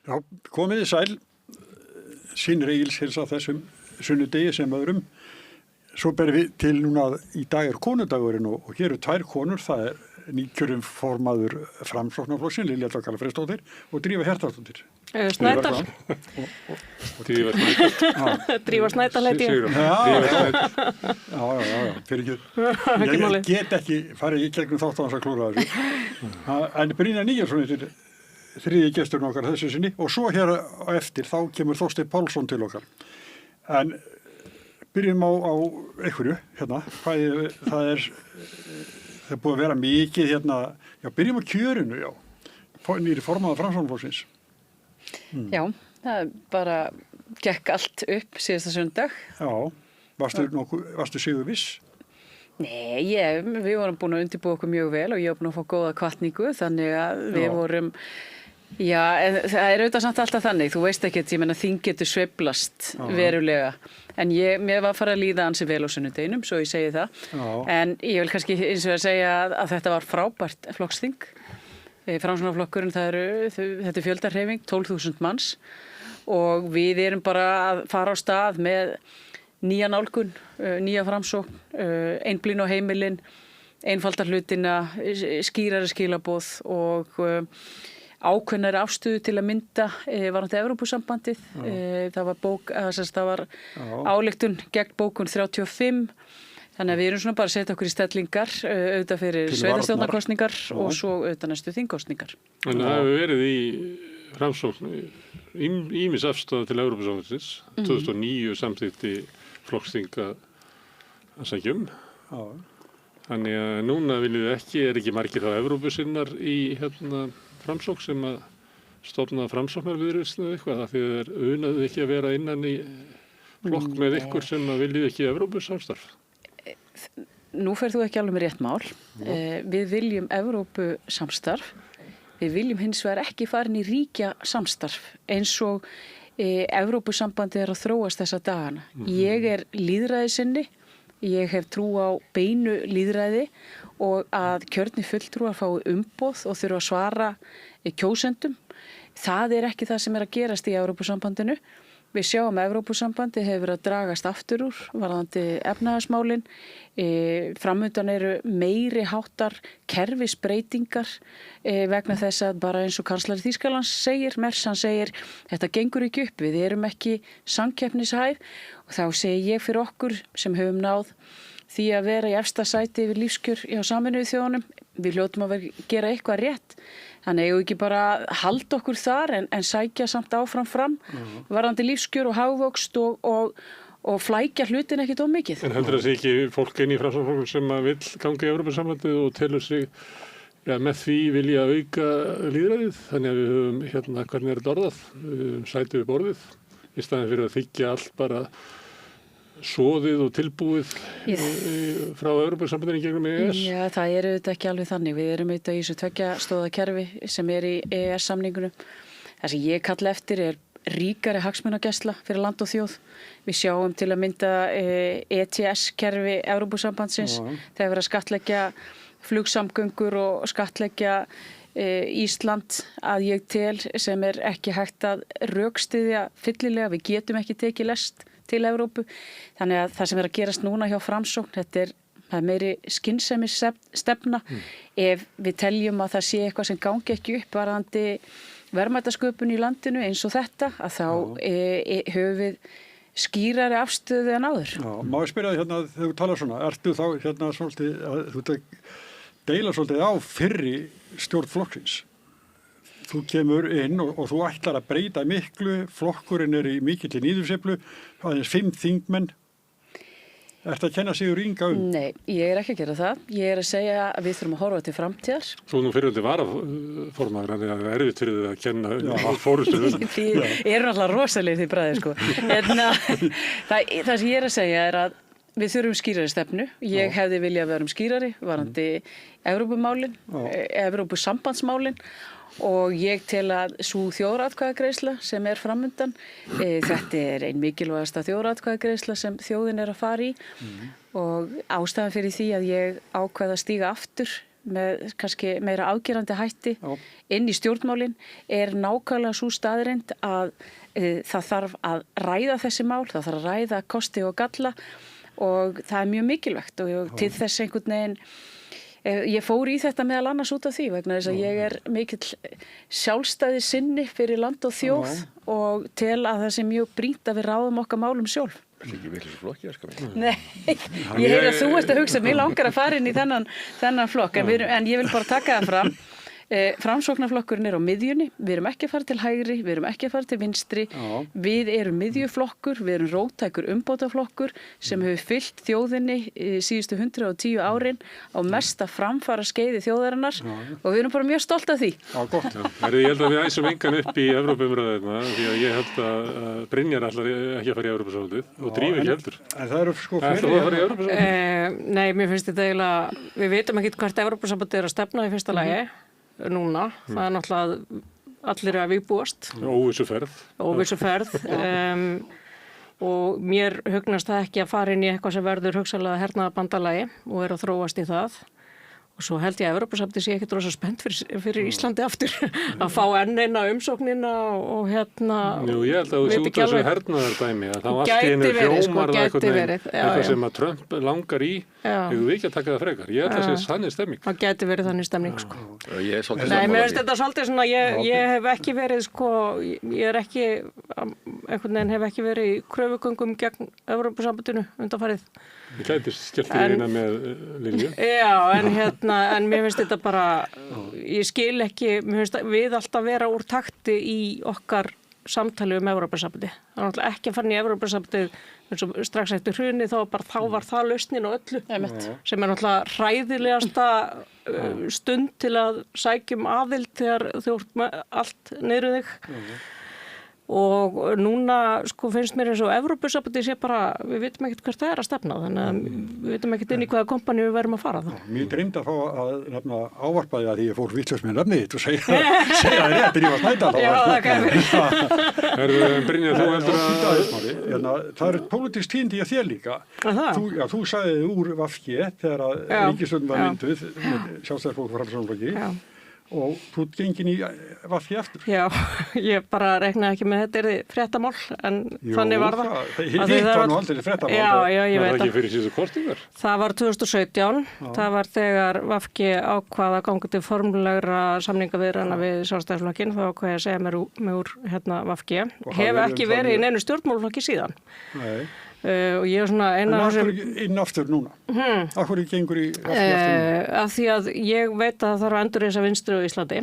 Já, komið þið sæl, Sýnir Egils hilsa þessum sunnudegi sem öðrum. Svo berum við til núna að í dag konudagurinn og hér eru 2 konur, það nýkjörum formaður Framsóknarflokksins, Lilja Dögg Alfreðsdóttir og Drífa Hjartardóttir. Snædal. Drífa Snædal. Drífa Snædal heiti ég. Já, fyrir ekki. Ég get ekki farið í gegnum þátt á hans að klúra þessu. En Brynja Níelsson er þriðji gesturinn okkar þessu sinni og svo hér á eftir þá kemur Þorsteinn Pálsson til okkar. En byrjum á einhverju hérna. Það er búið að vera mikið hérna. Já, byrjum á kjörinu, já. Nýri formaður Framsóknarflokksins. Já, það bara gekk allt upp síðasta sunnudag. Já, varstu sigur viss? Nei, við vorum búin að undirbúa okkur mjög vel og ég var búin að fá góða hvatningu, þannig að við vorum, já, en það er auðvitað samt alltaf þannig, þú veist ekkert, ég menna þing getur sveiflast verulega, en mér var að fara að líða ansi vel á sunnudeginum, svo ég segi það, en ég vil kannski eins og að segja að þetta var frábært flokksþing. Framsóknarflokkurinn, þetta er fjöldahreyfing, 12.000 manns og við erum bara að fara á stað með nýja nálgun, nýja framsókn, einblín á heimilin, einfaldar hlutina, skýrari skilaboð og ákveðnari afstöðu til að mynda varðandi Evrópusambandið. Það var ályktun gegn bókun 35. Þannig að við erum svona bara að setja okkur í stellingar auðvitað fyrir sveitarstjórnarkosningar og svo auðvitað næstu þingkosningar. En það hefur verið í Framsókn ýmis afstöða til Evrópusambandsins. 2009 samþykkti flokksþing að sækjum. Þannig að núna viljum við ekki margir þá Evrópusinnar í Framsókn sem að stofna Framsóknarviðreisn eða eitthvað af því að þeir unaðu ekki að vera innan í flokk með ykkur sem að viljið ekki Evrópusamstarf. Nú ferð þú ekki alveg með rétt mál. Við viljum Evrópusamstarf. Við viljum hins vegar ekki farin í ríkja samstarf eins og Evrópusambandið er að þróast þessa dagana. Ég er lýðræðissinni, ég hef trú á beinu lýðræði og að kjörni fulltrúar fái umboð og þurfa að svara kjósendum. Það er ekki það sem er að gerast í Evrópusambandinu. Við sjáum að Evrópusambandið hefur verið að dragast aftur úr varðandi efnahagsmálin. Framundan eru meiri háttar kerfisbreytingar vegna þess að bara eins og kanslari Þýskalands segir, Merz hann segir, þetta gengur ekki upp, við erum ekki samkeppnishæf og þá segi ég fyrir okkur sem höfum náð því að vera í efsta sæti yfir lífskjör hjá Sameinuðu þjóðunum, við hljótum að gera eitthvað rétt. Þannig eigum við ekki bara að halda okkur þar en sækja samt áfram fram varðandi lífskjör og hagvöxt og flækja hlutin ekkert of mikið. En heldur það sé ekki fólk inn í Framsóknarflokkinn sem að vill ganga í Evrópusambandið og telur sig með því vilja auka lýðræðið? Þannig að við höfum hvernig er þetta orðað? Við höfum sætið við borðið í staðinn fyrir að þykja allt bara soðið og tilbúið frá Evrópusambandinu gegnum EES? Já, það er auðvitað ekki alveg þannig. Við erum auðvitað í þessu 2 stoða kerfi sem er í EES-samningunum. Það sem ég kalla eftir er ríkari hagsmunagæsla fyrir land og þjóð. Við sjáum til að mynda ETS-kerfi Evrópusambandsins. Það er verið að skattleggja flugsamgöngur og skattleggja Ísland að ég tel sem er ekki hægt að rökstyðja fyllilega. Við getum ekki tekið lest til Evrópu. Þannig að það sem er að gerast núna hjá Framsókn, þetta er meiri skynsemis stefna. Ef við teljum að það sé eitthvað sem gangi ekki upp varðandi verðmætasköpun í landinu eins og þetta, að þá höfum við skýrari afstöðu en áður. Já, má ég spyrja þig þegar þú talar svona, ertu þá svolítið að þú deila svolítið á fyrri stjórn flokksins? Þú kemur inn og þú ætlar að breyta miklu, flokkurinn er í mikilli niðursveiflu, aðeins 5 þingmenn. Ertu að kenna Sigur Inga um? Nei, ég er ekki að gera það. Ég er að segja að við þurfum að horfa til framtíðar. Þú nú fyrrandi varaformaður, þannig að það er erfitt fyrir þið að kenna fórustu um. Þið eru alltaf rosalegir því bræðir, sko. Það sem ég er að segja er að við þurfum skýrari stefnu. Ég hefði viljað vera skýrari varðandi Evrópumálin, Evrópusambandsmálin og ég tel að sú þjóðaratkvæðagreiðsla sem er framundan, þetta er ein mikilvægasta þjóðaratkvæðagreiðsla sem þjóðin er að fara í og ástæðan fyrir því að ég ákveð að stíga aftur með kannski meira afgerandi hætti inn í stjórnmálin nákvæmlega svo staðreind að það þarf að ræða þessi mál, það þarf að ræða kosti og galla og það mjög mikilvægt og til þess einhvern veginn ég fór í þetta meðal annars út af því vegna þess að ég mikill sjálfstæði sinni fyrir land og þjóð og tel að það sé mjög brýnt að við ráðum okkar málum sjálf. Það er ekki virklis flokki, Nei, ég heyri að þú ert að hugsa, mér langar að fara inn í þennan flokk, en ég vil bara taka það fram. Framsóknarflokkurinn á miðjunni, við erum ekki að fara til hægri, við erum ekki að fara til vinstri, við erum miðjuflokkur, við erum róttækur umbótaflokkur sem hefur fylgt þjóðinni síðustu 110 árin á mesta framfara skeiði þjóðarinnar og við erum bara mjög stolt af því. Já, gott. Ég held að við æsum engan upp í Evrópuumræðuna því að ég held að Brynjar ætlar ekki að fara í Evrópusambandið og Drífa ekki heldur. En það eru sko Ætlar þú að fara í Evrópusambandið? Nei, mér finnst þetta eiginlega, við veitum ekki hvert Evrópusambandið að stefna í fyrsta lagi. Núna, það er náttúrulega allir að vígbúast óvissu ferð og mér hugnast það ekki að fara inn í eitthvað sem verður hugsanlega hernaðarbandalagi og að þróast í það og svo held ég að Evrópusambandið sé ekkert rosa spennt fyrir Íslandi aftur að fá enn eina umsóknina og Jú, ég held að þú sé út af þessu hernaðardæmi að þá allt í einu hljómar það eitthvað sem að Trump langar í hefur við ekki að taka það frekar. Ég held að það sé þannig stemming. Það gæti verið þannig stemming, sko. Nei, mér finnst þetta svolítið svona, ég hef ekki verið, sko, ég er ekki, einhvern veginn hef ekki verið í kröfugöngum gegn Evrópusambandinu undanfarið. Ég gæti skellt þér eina með Lilju. Já, en mér finnst þetta bara, ég skil ekki, mér finnst við alltaf vera úr takti í okkar samtali Evrópusambandið. Það er náttúrulega ekki að fara inn í Evrópusambandið eins og strax eftir hruni þá var það lausnin á öllu sem er náttúrulega hræðilegasta stund til að sækjum aðild þegar þú ert með allt niður þig og núna sko finnst mér eins og Evrópusambandið sé bara, við vitum ekkert hvert það er að stefna þannig að við vitum ekkert inn í hvaða kompani við verðum að fara þá. Mér dreymdi að fá að nefna ávarpaði að ég fór vitlaus með nafnið þitt og segja það rétt Drífa Snædal. Já, það kann Brynjar, þú heldur að það er pólitískt tíðindi að þér líka. Þú sagði úr VG þegar að ríkisstjórnin var mynduð með Sjálfstæðisflokk og Framsóknarflokki og þú ert gengin í VG aftur. Já, ég bara reknaði ekki með þetta fréttamál en þannig var það. Hitt var nú aldrei fréttamál. Já, ég veit það. Var það ekki fyrir síðustu kosningar? Það var 2017. Það var þegar VG ákvað að ganga til formulegra samningaviðræðna við Sjálfstæðisflokkinn þá ákvað ég að segja mig úr VG. Hef ekki verið í neinu stjórnmálaflokki síðan. Nei. Og ég er svona eina af hverju inn aftur núna? Af hverju gengur í aftur núna? Af því að ég veit að það þarf að endurreisa vinstri á Íslandi.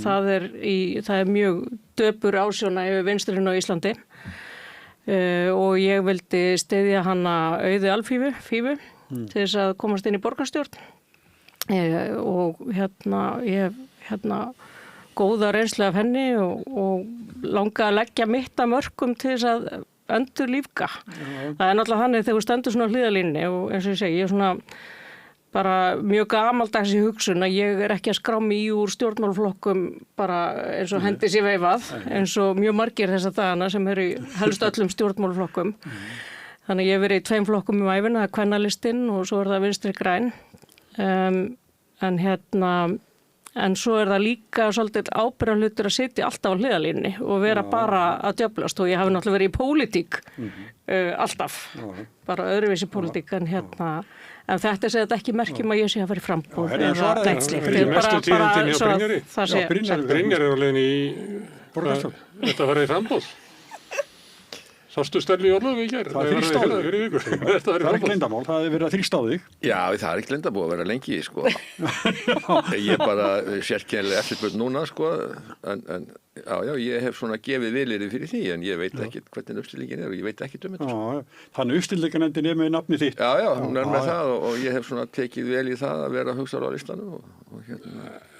Það er mjög döpur ásjóna yfir vinstrinu á Íslandi og ég vildi styðja hana Auði Alfífu til þess að komast inn í borgarstjórn og ég hef góða reynslu af henni og langa að leggja mitt að mörkum til þess að öndur lífga. Það er náttúrulega þannig þegar þú stendur svona á hliðalínni og eins og ég segi, ég er svona bara mjög gamaldags í hugsun að ég er ekki að skrá mig í úr stjórnmálaflokkum bara eins og hendi sér veifað, eins og mjög margir þessa dagana sem eru í helst öllum stjórnmálaflokkum. Þannig að ég hef verið í 2 flokkum í ævina, það er Kvennalistinn og svo er það Vinstri græn. En svo er það líka svolítið ábyrgðarhlutur að sitja alltaf á hliðalínni og vera bara að djöflast og ég hafi náttúrulega verið í pólitík alltaf, bara öðruvísi pólitík en þetta segir þetta ekki merkjum að ég sé að vera í frambúð eða neitt slíkt. Mestu tíðindin hjá Brynjari? Brynjar er á leiðinni í þetta var í frambúð. Sástu Stelli Orlofi í gær? Það er þrýst á þig. Það er gleymdamál, það er verið að þrýst á þig. Já, það er ekki gleymdamál að vera lengi, sko. Ég er bara sérkennilega eftirspurn núna, sko, en ég hef svona gefið vilyrði fyrir því, en ég veit ekki hvernig uppstillingin er og ég veit ekki þetta. Þannig uppstillingarnefndin er með nafni þitt. Já, hún er með það og ég hef svona tekið vel í það að vera hugsaður á listanum.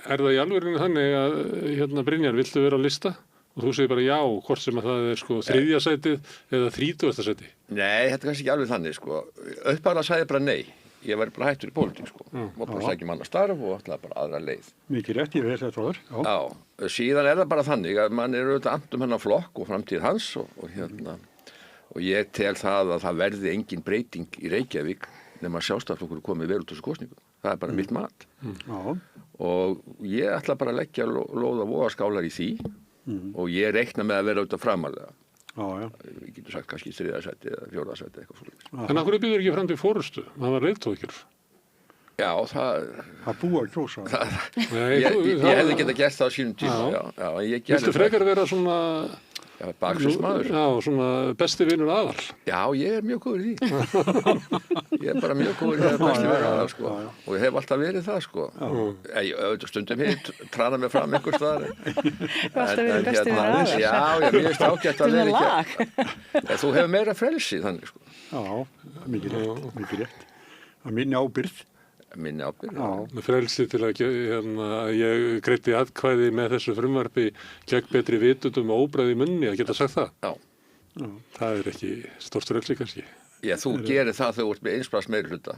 Er það í alvörinu þannig að Brynjar, viltu vera á lista? Og þú segir bara já, hvort sem að það er sko 3. sætið eða 30. sætið? Nei, þetta er kannski ekki alveg þannig sko. Uppáðan sagði ég bara nei. Ég var bara hættur í pólitík sko. Var bara að sækja mann að starf og ætlaði bara aðra leið. Mikið rétt, ég veit þetta frá þér. Já, síðan er það bara þannig að mann er auðvitað annt hennar flokk og framtíð hans og ég tel það að það verði engin breyting í Reykjavík nema Sjálfstæðisflokkur komið vel út þessu kosningu. Það er bara mitt mat. Já. Og ég ætla bara að leggja lóða vogaskálar í því og ég reikna með að vera auðvitað framalega. Já. Við getum sagt kannski 3. sæti eða 4. sæti eitthvað svolítið. En af hverju býður ekki fram til forystu? Það var leiðtókjur. Já, það búið að kjósa. Ég hefði getað gert það á sínum tíma. Já, ég gerði Viltu frekar vera svona... Já, bakgrunnsmaður. Já, svona besti vinur aðal. Já, ég er mjög góður í því. Ég er bara mjög góður í það besti vinur aðal, sko. Og ég hef alltaf verið það, sko. Stundum hér trana mig fram einhver staðar. Alltaf verið besti vinur aðal. Já, ég er stákjætt að vera ekki. Þú hefur meira frelsi, þannig, sko. Já, mikið rétt. Að minni ábyrgð. Minni ábyrgð. Frelsi til að ég greiddi atkvæði með þessu frumvarpi gegn betri vitundum og óbræði munni að geta sagt það. Já. Það er ekki stórt frelsi kannski. Já, þú gerir það þegar þú ert með einsprás meiri hluta.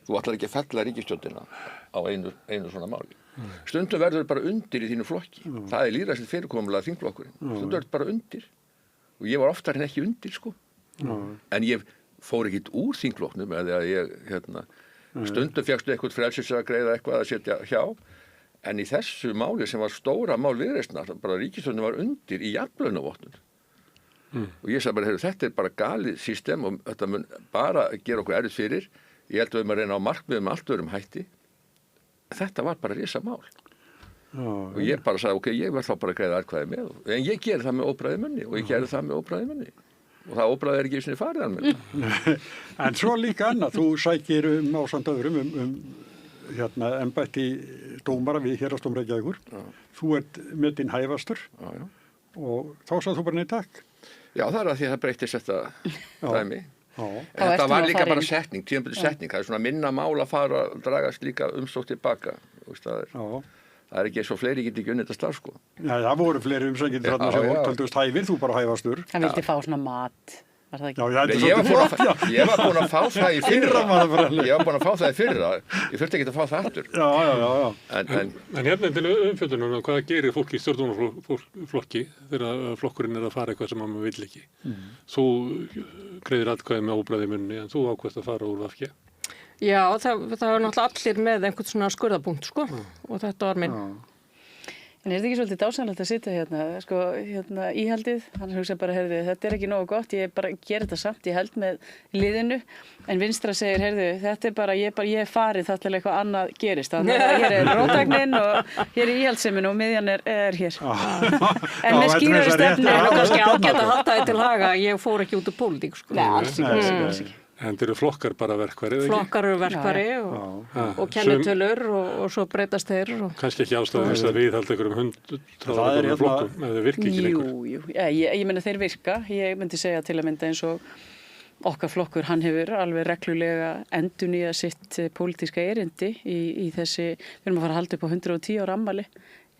Þú ætlar ekki að fella ríkisstjórnina á einu svona máli. Stundum verður bara undir í þínu flokki. Það er lýðræðislegt fyrirkomulag þingflokkurinn. Stundum verður bara undir. Og ég var oftar en ekki undir, sko. En ég fór ekkert úr þingflokknum eða ég, stundum fékkstu eitthvað frelsis að greiða eitthvað að setja hjá, en í þessu máli sem var stóra mál Viðreisnar, bara ríkisstjórnin var undir í jafnlaunavottun. Og ég sagði bara, þetta er bara galið system og þetta mun bara gera okkur erfitt fyrir. Ég held að við erum að reyna á markmiðum með allt öðrum hætti. Þetta var bara risa mál. Og ég bara sagði, ok, ég verð þá bara að greiða atkvæði með. En ég gerði það með óbræði munni og ég gerði það með óbræði munni. Og það óbræði er ekki í sinni farið alveg. En svo líka annað, þú sækir ásamt öðrum embætti dómara við Héraðsdóm Reykjavíkur. Þú ert metinn hæfastur og þá sagði þú bara nei takk. Já, það er að því að það breytist þetta dæmi. Þá Þetta var líka bara farin. tímabundin setning. Það er svona minna mál að fara að dragast líka umsótt tilbaka. Það er ekki svo fleiri geti ekki unnið þetta starf, sko. Já, það voru fleiri umsækjendur þarna sem taldust hæfir, þú bara hæfastur. Hann vildi fá svona mat, var það ekki? Já, þetta er Ég svolítið flott, já. var búin að fá það í fyrra. Fyrra. Ég var búin að fá það í fyrra. Ég þurfti ekki að fá það aftur. Já. En En hérna til umfjöldunar, hvað gerir fólk í stjórnmálaflokki þegar flokkurinn er að fara eitthvað sem maður vill ekki? Þú greiðir atkvæði með óbræði munni en þú ákveðst að fara úr VG. Já, það var náttúrulega allir með einhvern svona skurðapunkt, sko, og þetta var minn. En er þetta ekki svolítið dásanlegt að sitja hérna, íhaldið, hann hugsa bara, þetta er ekki nógu gott, ég bara ger þetta samt, ég held með liðinu, en vinstra segir, þetta er bara, ég er farið það til eitthvað annað gerist, þannig að hér er róttæknin og hér er íhaldsemin og miðjan er hér. En með skýrari stefnu. Það er kannski ágætt að halda þetta til haga, ég fór ekki út úr pólitík, sko. Nei, alls ekki. En þeir eru flokkar bara verkværi, eða ekki? Flokkar eru verkværi og kennitölur og svo breytast þeir. Kannski ekki ástæðan þess að viðhalda einhverjum 100 flokkum ef þeir virki ekki lengur. Jú, ég meina þeir virka. Ég myndi segja til að mynda eins og okkar flokkur, hann hefur alveg reglulega endurnýjað sitt pólitíska erindi í þessi, við erum að fara að halda upp á 110 ára afmæli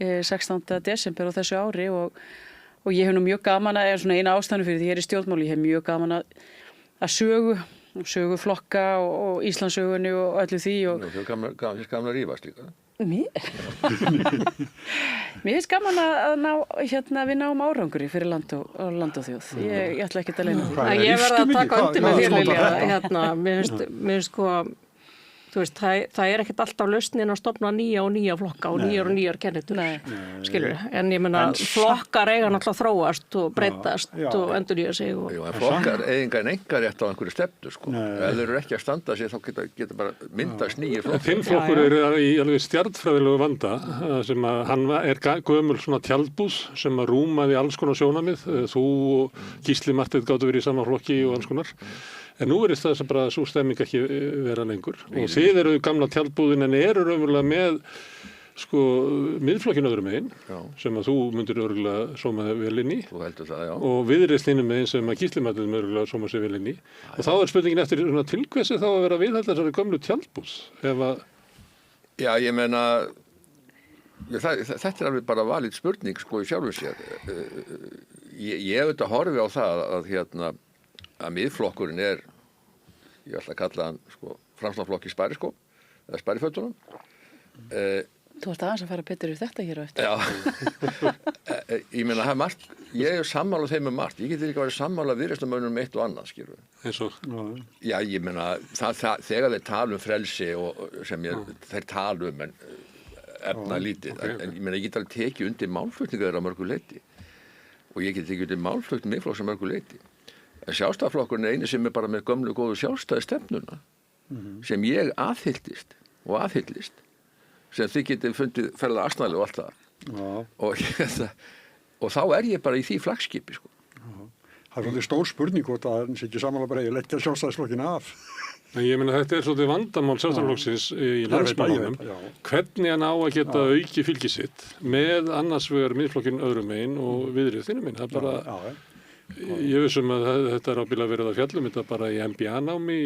16. desember á þessu ári og ég hef nú mjög gaman að, svona eina ástæðan fyrir því ég er í stjórnmáli, ég hef mjög gaman að sögu flokka og Íslandssögunni og öllu því. Þú er gaman að rífast líka. Mér finnst gaman að við náum árangri fyrir land og þjóð. Ég ætla ekki að leina því. Ég verð að taka undir með þér, Lilja. Mér finnst sko, þú veist, það er ekkert alltaf lausnin að stofna nýja flokka og nýjar kennitölur, skilur. En ég meina, flokkar eiga náttúrulega þróast og breytast og endurnýja sig. Jú, en flokkar eiga enga rétt á einhverju stefnu, sko. Ef þeir eru ekki að standa sig, þá geta bara myndast nýjir flokkar. Þinn flokkur er í alveg stjarnfræðilegu vanda sem að hann er gömul svona tjaldbúð sem að rúmaði alls konar sjónamið. Þú og Gísli Marteinn gátu verið í sama flokki og alls konar. En nú er það sem bara svo stemming ekki vera lengur. Og þið eru gamla tjaldbúðin en eru raunverulega með sko miðflokkinn öðrum megin sem að þú myndir örugglega sóma vel inn í. Þú heldur það, já. Og Viðreisn megin sem að Gísli Marteinn örugglega sóma sig vel inn í. Og þá er spurningin eftir svona tilhversi þá að vera viðhalda þessari gömlu tjaldbúð. Já, ég meina þetta er alveg bara valid spurning sko í sjálfu sér. Ég auðvitað horfi á það að miðflokkurinn er, ég ætla að kalla hann sko, framslagflokki spæriskó, eða spærifötunum. Þú ert aðeins að fara betur yfir þetta hér á eftir. Já, ég meina það er margt ég er sammála þeim margt. Ég get ekki verið sammála viðreisnarmönnum eitt og annað, skilur við. Eins og? Já, ég meina, þegar þeir tala frelsi og sem þeir tala en efna lítið. En ég meina, ég get alveg tekið undir málflutninga þeirra mörgu leyti. Og ég get tekið undir málflutninga Miðflokks mörgu leyti. En Sjálfstæðisflokkurinn er eini sem er bara með gömlu góðu sjálfstæðisstefnuna sem ég aðhylltist og aðhyllist sem þið getið fundið ferða asnæli og allt það. Og þá er ég bara í því flaggskipi, sko. Það er svolítið stór spurning hvort að það er ekki samanlega bara að leggja Sjálfstæðisflokkinn af. En ég meina þetta er svolítið vandamál Sjálfstæðisflokksins í landsmálunum. Hvernig hann á að geta auki fylgi sitt með annars vegar Miðflokkinn öðrum megin og Viðreisn þínum megin. Það er bara... Ég vissum að þetta er ábyggilega verið að fjallum þetta bara í MBA-námi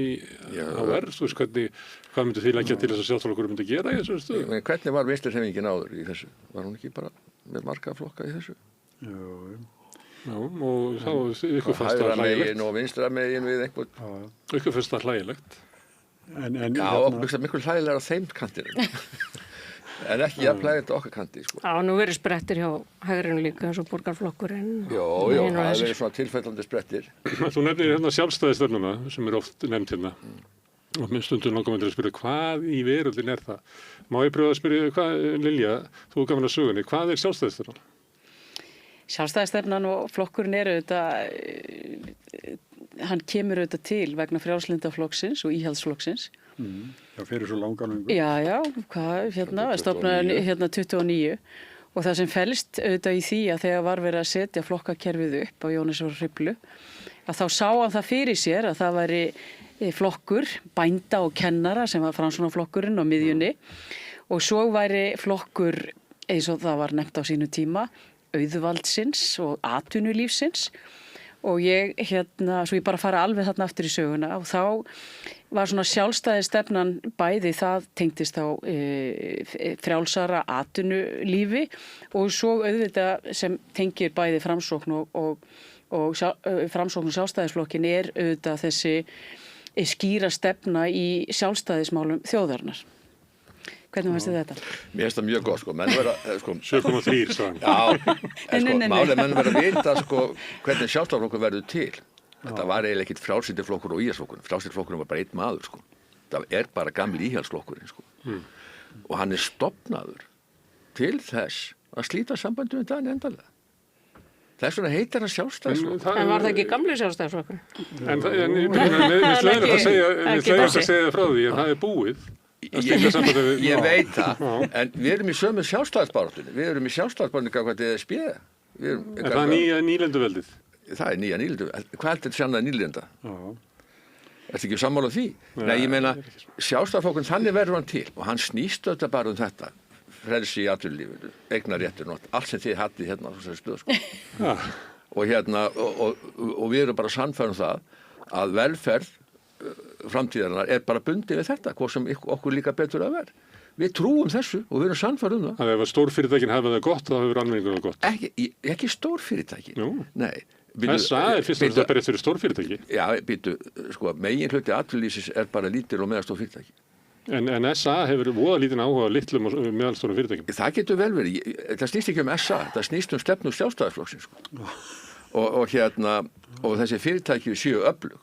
á R, þú veist hvað myndu þið leggja til þess að Sjálfstæðisflokkur myndi gera í þessu stöðu? Men hvernig var Vinstri-hreyfingin áður í þessu? Var hún ekki bara með marga flokka í þessu? Já, og þá ykkur fannst það hlægilegt. Hægra megin og vinstra megin við einhvern. Ykkur fannst það hlægilegt. Já, og miklu hlægilega á þeim kantinu. En ekki jafnlega okkar kanti, sko. Já, nú verið sprettir hjá hægrinu líka eins og borgarflokkurinn. Jó, það verið svona tilfellandi sprettir. Þú nefnir hérna sjálfstæðisstefnuna sem er oft nefnd hérna. Og minn stundum langar maður til að spyrja hvað í veröldin er það? Má ég pröfa að spyrja, Lilja, þú gaman að sögunni, hvað er sjálfstæðisstefnan? Sjálfstæðisstefnan og flokkurinn er auðvitað, hann kemur auðvitað til vegna Frjálslyndaflokksins og Íhaldsflokksins. Já, fyrir svo langan lengur. Já, stofnaði 29 og það sem felst auðvitað í því að þegar var verið að setja flokkakerfið upp á Jónasar Hriflu að þá sá hann það fyrir sér að það væri flokkur, bænda og kennara sem var Framsóknarflokkurinn á miðjunni og svo væri flokkur eins og það var nefnt á sínu tíma auðvaldsins og atvinnulífsins og svo ég bara fara alveg þarna aftur í söguna og þá var svona sjálfstæðisstefnan bæði það tengdist á frjálsara atvinnulífi og svo auðvitað sem tengir bæði Framsókn og Framsókn og Sjálfstæðisflokkin er auðvitað þessi skýra stefna í sjálfstæðismálum þjóðarinnar. Hvernig fannst þið þetta? Mér finnst það mjög gott, sko. Menn vera, 7,3, sagðan. Já, en málið menn vera að vita, hvernig Sjálfstæðisflokkur verður til. Þetta var eiginlega ekkit Frjálslyndarflokkur og Íhaldsflokkur. Frjálslyndarflokkurinn var bara einn maður, sko. Það er bara gamli Íhaldsflokkurinn, sko. Og hann er stofnaður til þess að slíta sambandi við Dani endalega. Þess vegna heitir hann Sjálfstæðisflokkur. En var það ekki gamli Sjálfstæðisflokkur? Við slegum að segja frá því en það er búið. Ég veit það, en við erum í sömu sjálfstæðisbaráttunni. Við erum í sjálfstæðisbaráttunni hvað þetta er SB. Er það nýlenduveldið? Það er nýja nýlenduveldið. Hvað heldur þetta sannlega nýlenda? Ertu ekki sammála því? Nei, ég meina, sjálfstæðisflokkurinn þannig verður hann til og hann snýst þetta bara þetta. Frelsi í atvinnulífinu, eignarréttur, allt sem þið hattið hérna á þessari stöðu, sko. Og við erum bara sannfærum það að velferð framtíðarinnar er bara bundið við þetta, hvað sem okkur líka betur að vera. Við trúum þessu og við erum sannfærum það. Ef stórfyrirtækin hafa það gott, þá hefur almenningur það gott. Ekki stórfyrirtækin. Nei. SA er fyrst og fremst bara fyrir stórfyrirtæki. Já, megin hluti atvinnulífsins er bara lítil og meðalstór fyrirtæki. En SA hefur voða lítinn áhuga á litlum og meðalstórum fyrirtækjum. Það getur vel verið. Það snýst ekki SA, það snýst stefnu Sjálfstæðisflokksins, sko. Og þessi fyrirtæki séu öflug,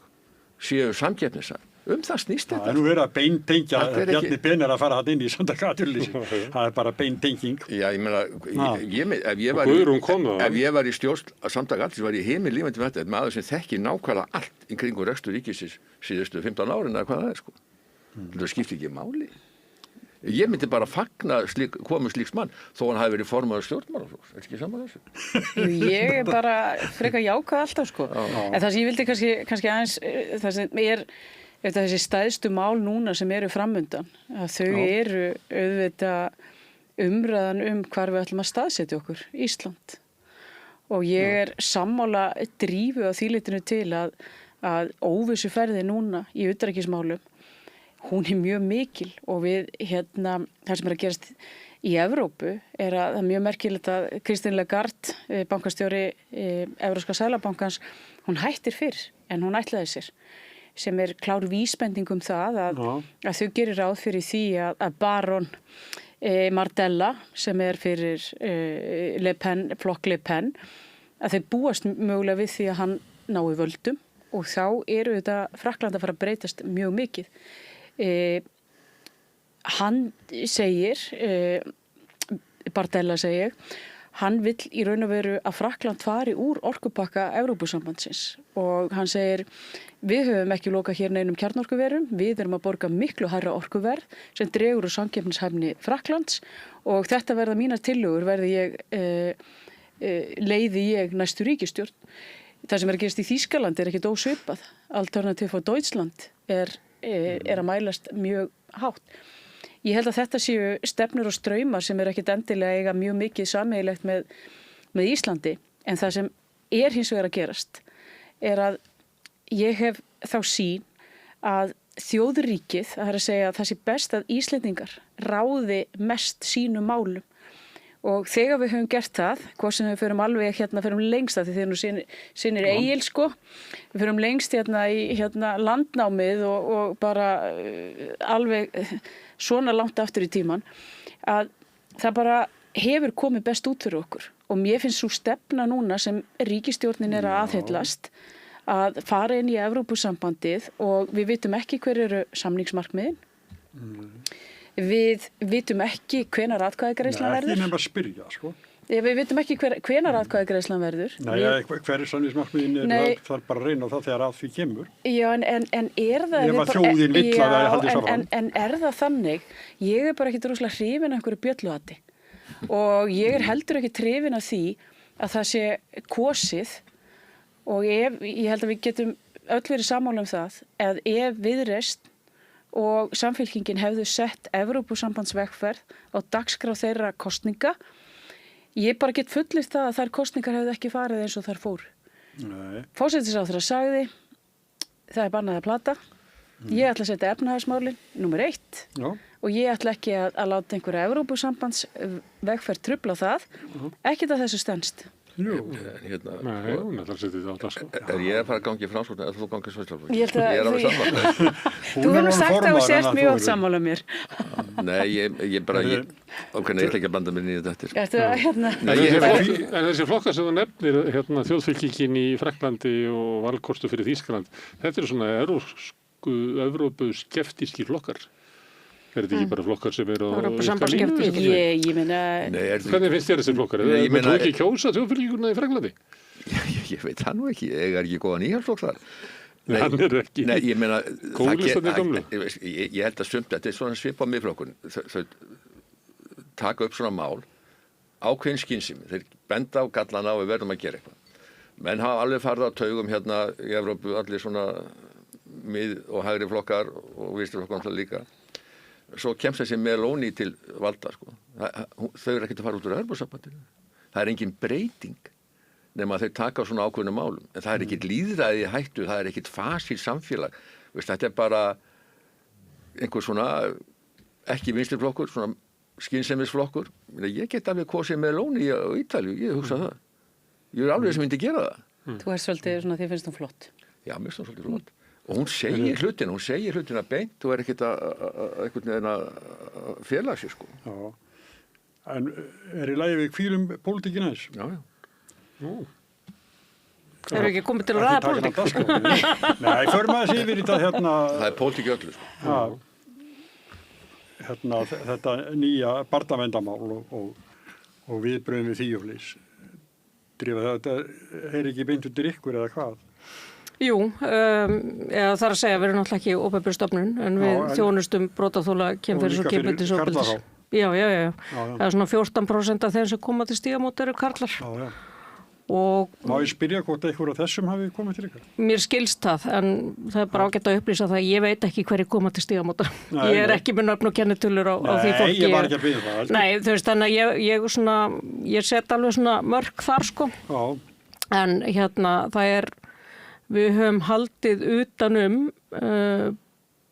séu samkeppnishæf. Það snýst þetta. Það er nú verið að beintengja, Bjarni Ben er að fara hann inn í Samtök atvinnulífsins. Það er bara beintenging. Já, ég meina, ef ég var í stjórn Samtök atvinnulífsins, var ég himinlífandi með þetta, maður sem þekki nákvæmlega allt í kringum rekstur ríkisins síðustu 15 árin eða hvað það er, sko. Það skiptir ekki máli. Ég myndi bara fagna komu slíks mann þó hann hafi verið formaður stjórnmálaflokks. Er ekki saman þessu? Ég er bara frekar jákvæð alltaf, sko. En það sem ég vildi kannski aðeins, það sem er þessi stæðstu mál núna sem eru framundan, að þau eru auðvitað umræðan hvar við ætlum að staðsetja okkur, Ísland. Og ég er sammála drífu á þýlitinu til að óvissuferði núna í utanríkismálum hún er mjög mikil og við það sem er að gerast í Evrópu er að það er mjög merkilegt að Christine Lagarde, bankastjóri Evrópska seðlabankans, hún hættir fyrr en hún ætlaði sér, sem er klár vísbending það að þau gerir ráð fyrir því að Baron Mardella, sem er fyrir Le Pen, flokk Le Pen, að þeir búast mögulega við því að hann nái völdum og þá eru þetta Frakkland að fara að breytast mjög mikið. Hann segir, Bardella segir, hann vill í raun og veru að Frakkland fari úr orkupakka Evrópusambandsins og hann segir við höfum ekki lokað hér neinum kjarnorkuverum, við erum að borga miklu hærra orkuverð sem dregur úr samkeppnishæfni Frakklands og þetta verða mínar tillögur leiði ég næstu ríkisstjórn. Það sem er að gerast í Þýskaland ekkert ósvipað. Alternative for Deutschland er að mælast mjög hátt. Ég held að þetta séu stefnur og straumar sem ekkert endilega eiga mjög mikið sameiginlegt með Íslandi. En það sem hins vegar að gerast að ég hef þá sýn að þjóðríkið, það er að segja að það sé best að Íslendingar ráði mest sínum málum. Og þegar við höfum gert það, hvað sem við förum lengst að því þeir nú sinir Egil sko, við förum lengst í landnámið og bara alveg svona langt aftur í tíman, að það bara hefur komið best út fyrir okkur. Og mér finnst svo stefna núna sem ríkisstjórnin er að aðhyllast að fara inn í Evrópusambandið og við vitum ekki hver eru samningsmarkmiðin. Við vitum ekki hvenær atkvæðagreiðslan verður. Ekki nema að spyrja, sko. Við vitum ekki hvenær atkvæðagreiðslan verður. Nei, hver er samningsmarkmiðin það er bara að reyna á það þegar að því kemur. Já, en er það... Ef að þjóðin vill að það haldi svo fram. En er það þannig? Ég er bara ekki droslega hrifin af einhverju bjölluhatti. Og ég er heldur ekki hrifin af því að það sé kosið og ég held að við getum öll verið sammála um það að ef Viðreisn og Samfylkingin hefðu sett Evrópusambandsvegferð á dagskrá þeirra kosninga. Ég bara get fullyrt það að þær kosningar hefðu ekki farið eins og þær fóru. Forsætisráðherra sagði, það er bannað að plata. Ég ætla að setja efnahagsmálin, númer 1. Já. Og ég ætla ekki að láta einhverja Evrópusambandsvegferð trufla það. Ekkert að þessu stenst. Jú, nei, hún ætlar að setja þetta á dagskrá. Er ég að fara að gangi framsókn eða þú gangið Sjálfstæðisflokk? Ég er alveg sammála. Þú hefur sagt að þú sért mjög oft sammála mér. Nei, ég bara, ég ætla ekki að blanda mér inn í þetta eftir. En þessi flokkar sem þú nefnir, þjóðfylkingin í Frakklandi og valkostu fyrir Þýskaland, þetta eru svona evrópuskeptískir flokkar. Er þetta ekki bara flokkar sem eru á ég meina... Hvernig finnst þér þessi flokkar? Menn þú ekki kjósa þjóðfylkinguna í Frakklandi? Ég veit það nú ekki. Ég er ekki góðan íhaldsflokk þar. Nei, hann er ekki. Nei, ég meina... Kóðlistarnir gamlu. Ég held að sumt, þetta er svona svip á miðflokkun. Þau taka upp svona mál, ákveðin skynsemi. Þeir benda á gallana og við verðum að gera eitthvað. Menn hafa alveg farið á taugum hérna í Evrópu, allir svona mið- og hægri flokkar og vinstri flokkar líka. Svo kemst þessi Meloni til valda, sko. Þau eru ekkert að fara út úr Evrópusambandinu. Það er engin breyting nema að þau taka á svona ákveðnum málum. En það er ekkert lýðræði í hættu, það er ekkert fasíl samfélag. Þetta er bara einhver svona, ekki vinstri flokkur, svona skynsemisflokkur. Ég get alveg kosið Meloni á Ítalíu, ég hugsa það. Ég er alveg sem myndi gera það. Þú ert svolítið svona, þér finnst hún flott. Já, mér finnst hún svolítið flott. Og hún segir hlutina beint, þú er ekkert að félag sér, sko. Já, en er í lagi við hvílum pólitíkin aðeins? Já. Erum við ekki komið til að ræða pólitík? Nei, förum aðeins yfir í þetta hérna... Það er pólitík öllu, sko. Hérna, þetta nýja barnaverndarmál og viðbröðum við þýjuflís. Þetta er ekki beint undir ykkur eða hvað? Jú, það er að segja að við erum náttúrulega ekki opinber stofnun en við þjónustum brotaþola kynferðis og kynferðisofbeldis. Já. Það er svona 14% af þeim sem koma til Stígamóta eru karlar. Já. Og má ég spyrja hvort einhver af þessum hafi komið til ykkar? Mér skilst það, en það er bara ágætt að upplýsa það. Ég veit ekki hverju koma til Stígamóta. Ég er ekki með nöfn og kennitölur á því fólki. Nei, ég var ekki að byrja það. Nei, þú veist, þannig að ég set alveg svona mörk þar, sko. Já. En við höfum haldið utanum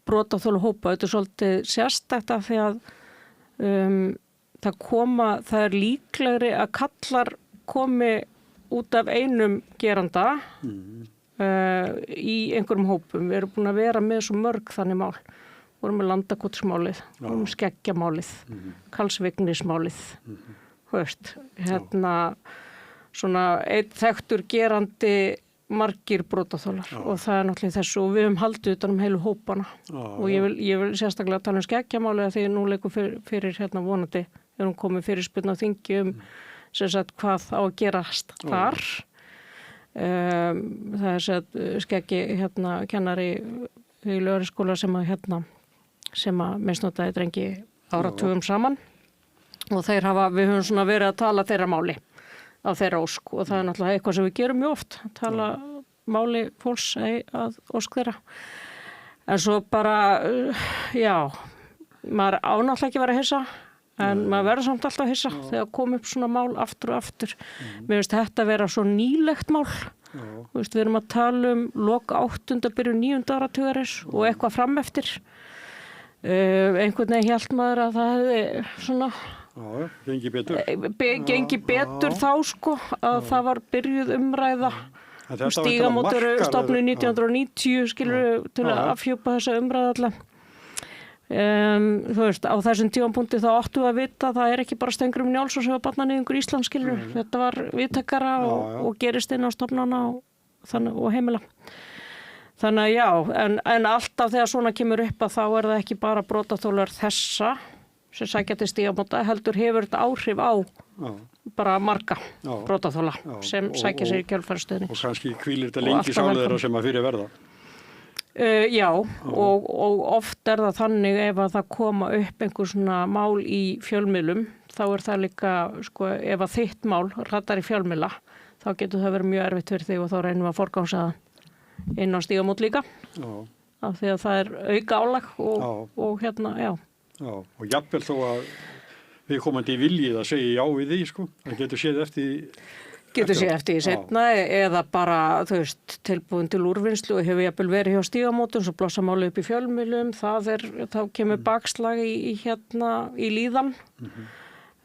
brotaþola hópa. Þetta er svolítið sérstakt af því að það er líklegri að karlar komi út af einum geranda í einhverjum hópum. Við erum búin að vera með svo mörg þannig mál. Við vorum með Landakotsmálið, við vorum skeggjamálið, Karlsvignismálið. svona einn þekktur gerandi margir brotaþolar og það náttúrulega þessu og við höfum haldið utan heilu hópana og ég vil sérstaklega tala skeggjamáli að því nú leikur fyrir hérna vonandi komið fyrirspurn á þingi sem sagt hvað á að gerast þar. Það sagt skeggi hérna kennari í Lögregluskóla sem að misnotaði drengi áratugum saman og við höfum svona verið að tala þeirra máli á þeirra ósk og það náttúrulega eitthvað sem við gerum mjög oft, tala máli fólks að ósk þeirra. En svo bara, maður ánáttúrulega ekki vera að hissa, en maður verður samt alltaf að hissa þegar kom upp svona mál aftur og aftur. Mér finnst þetta vera svo nýlegt mál. Við erum að tala lok 8. byrjun 9. áratugarins og eitthvað fram eftir. Einhvern veginn hélt maður að það hefði svona gengi betur. Gengi betur þá sko að það var byrjuð umræða. Stígamót eru stofnuð 1990 skilur til að afhjúpa þessa umræða allar. Þú veist, á þessum tímapunkti þá áttu að vita að það ekki bara Steingrímur Njálsson sem var barnaníðingur Íslands skilur. Þetta var viðtakara og gerist inn á stofnana og heimila. Þannig að en alltaf þegar svona kemur upp að þá það ekki bara brotaþolar þessa sem sækja til Stígamóta, heldur hefur þetta áhrif á bara marga brotaþola sem sækja sér í kjölfarsstöðni. Og kannski hvílir þetta lengi sálega þeirra sem að fyrir verða. Og oft það þannig ef að það koma upp einhver svona mál í fjölmiðlum, þá það líka, sko, ef að þitt mál ratar í fjölmiðla, þá getur það verið mjög erfitt fyrir þig og þá reynum við að forgangsaða inn á Stígamót líka. Af því að það auka álag og hérna, og jafnvel þó að við komandi í viljið að segja já við því, sko. Það getur séð eftir því seinna eða bara, þú veist, tilbúin til úrvinnslu og hefur jafnvel verið hjá Stígamótum, svo blossa máli upp í fjölmiðlum, þá kemur bakslag í líðan.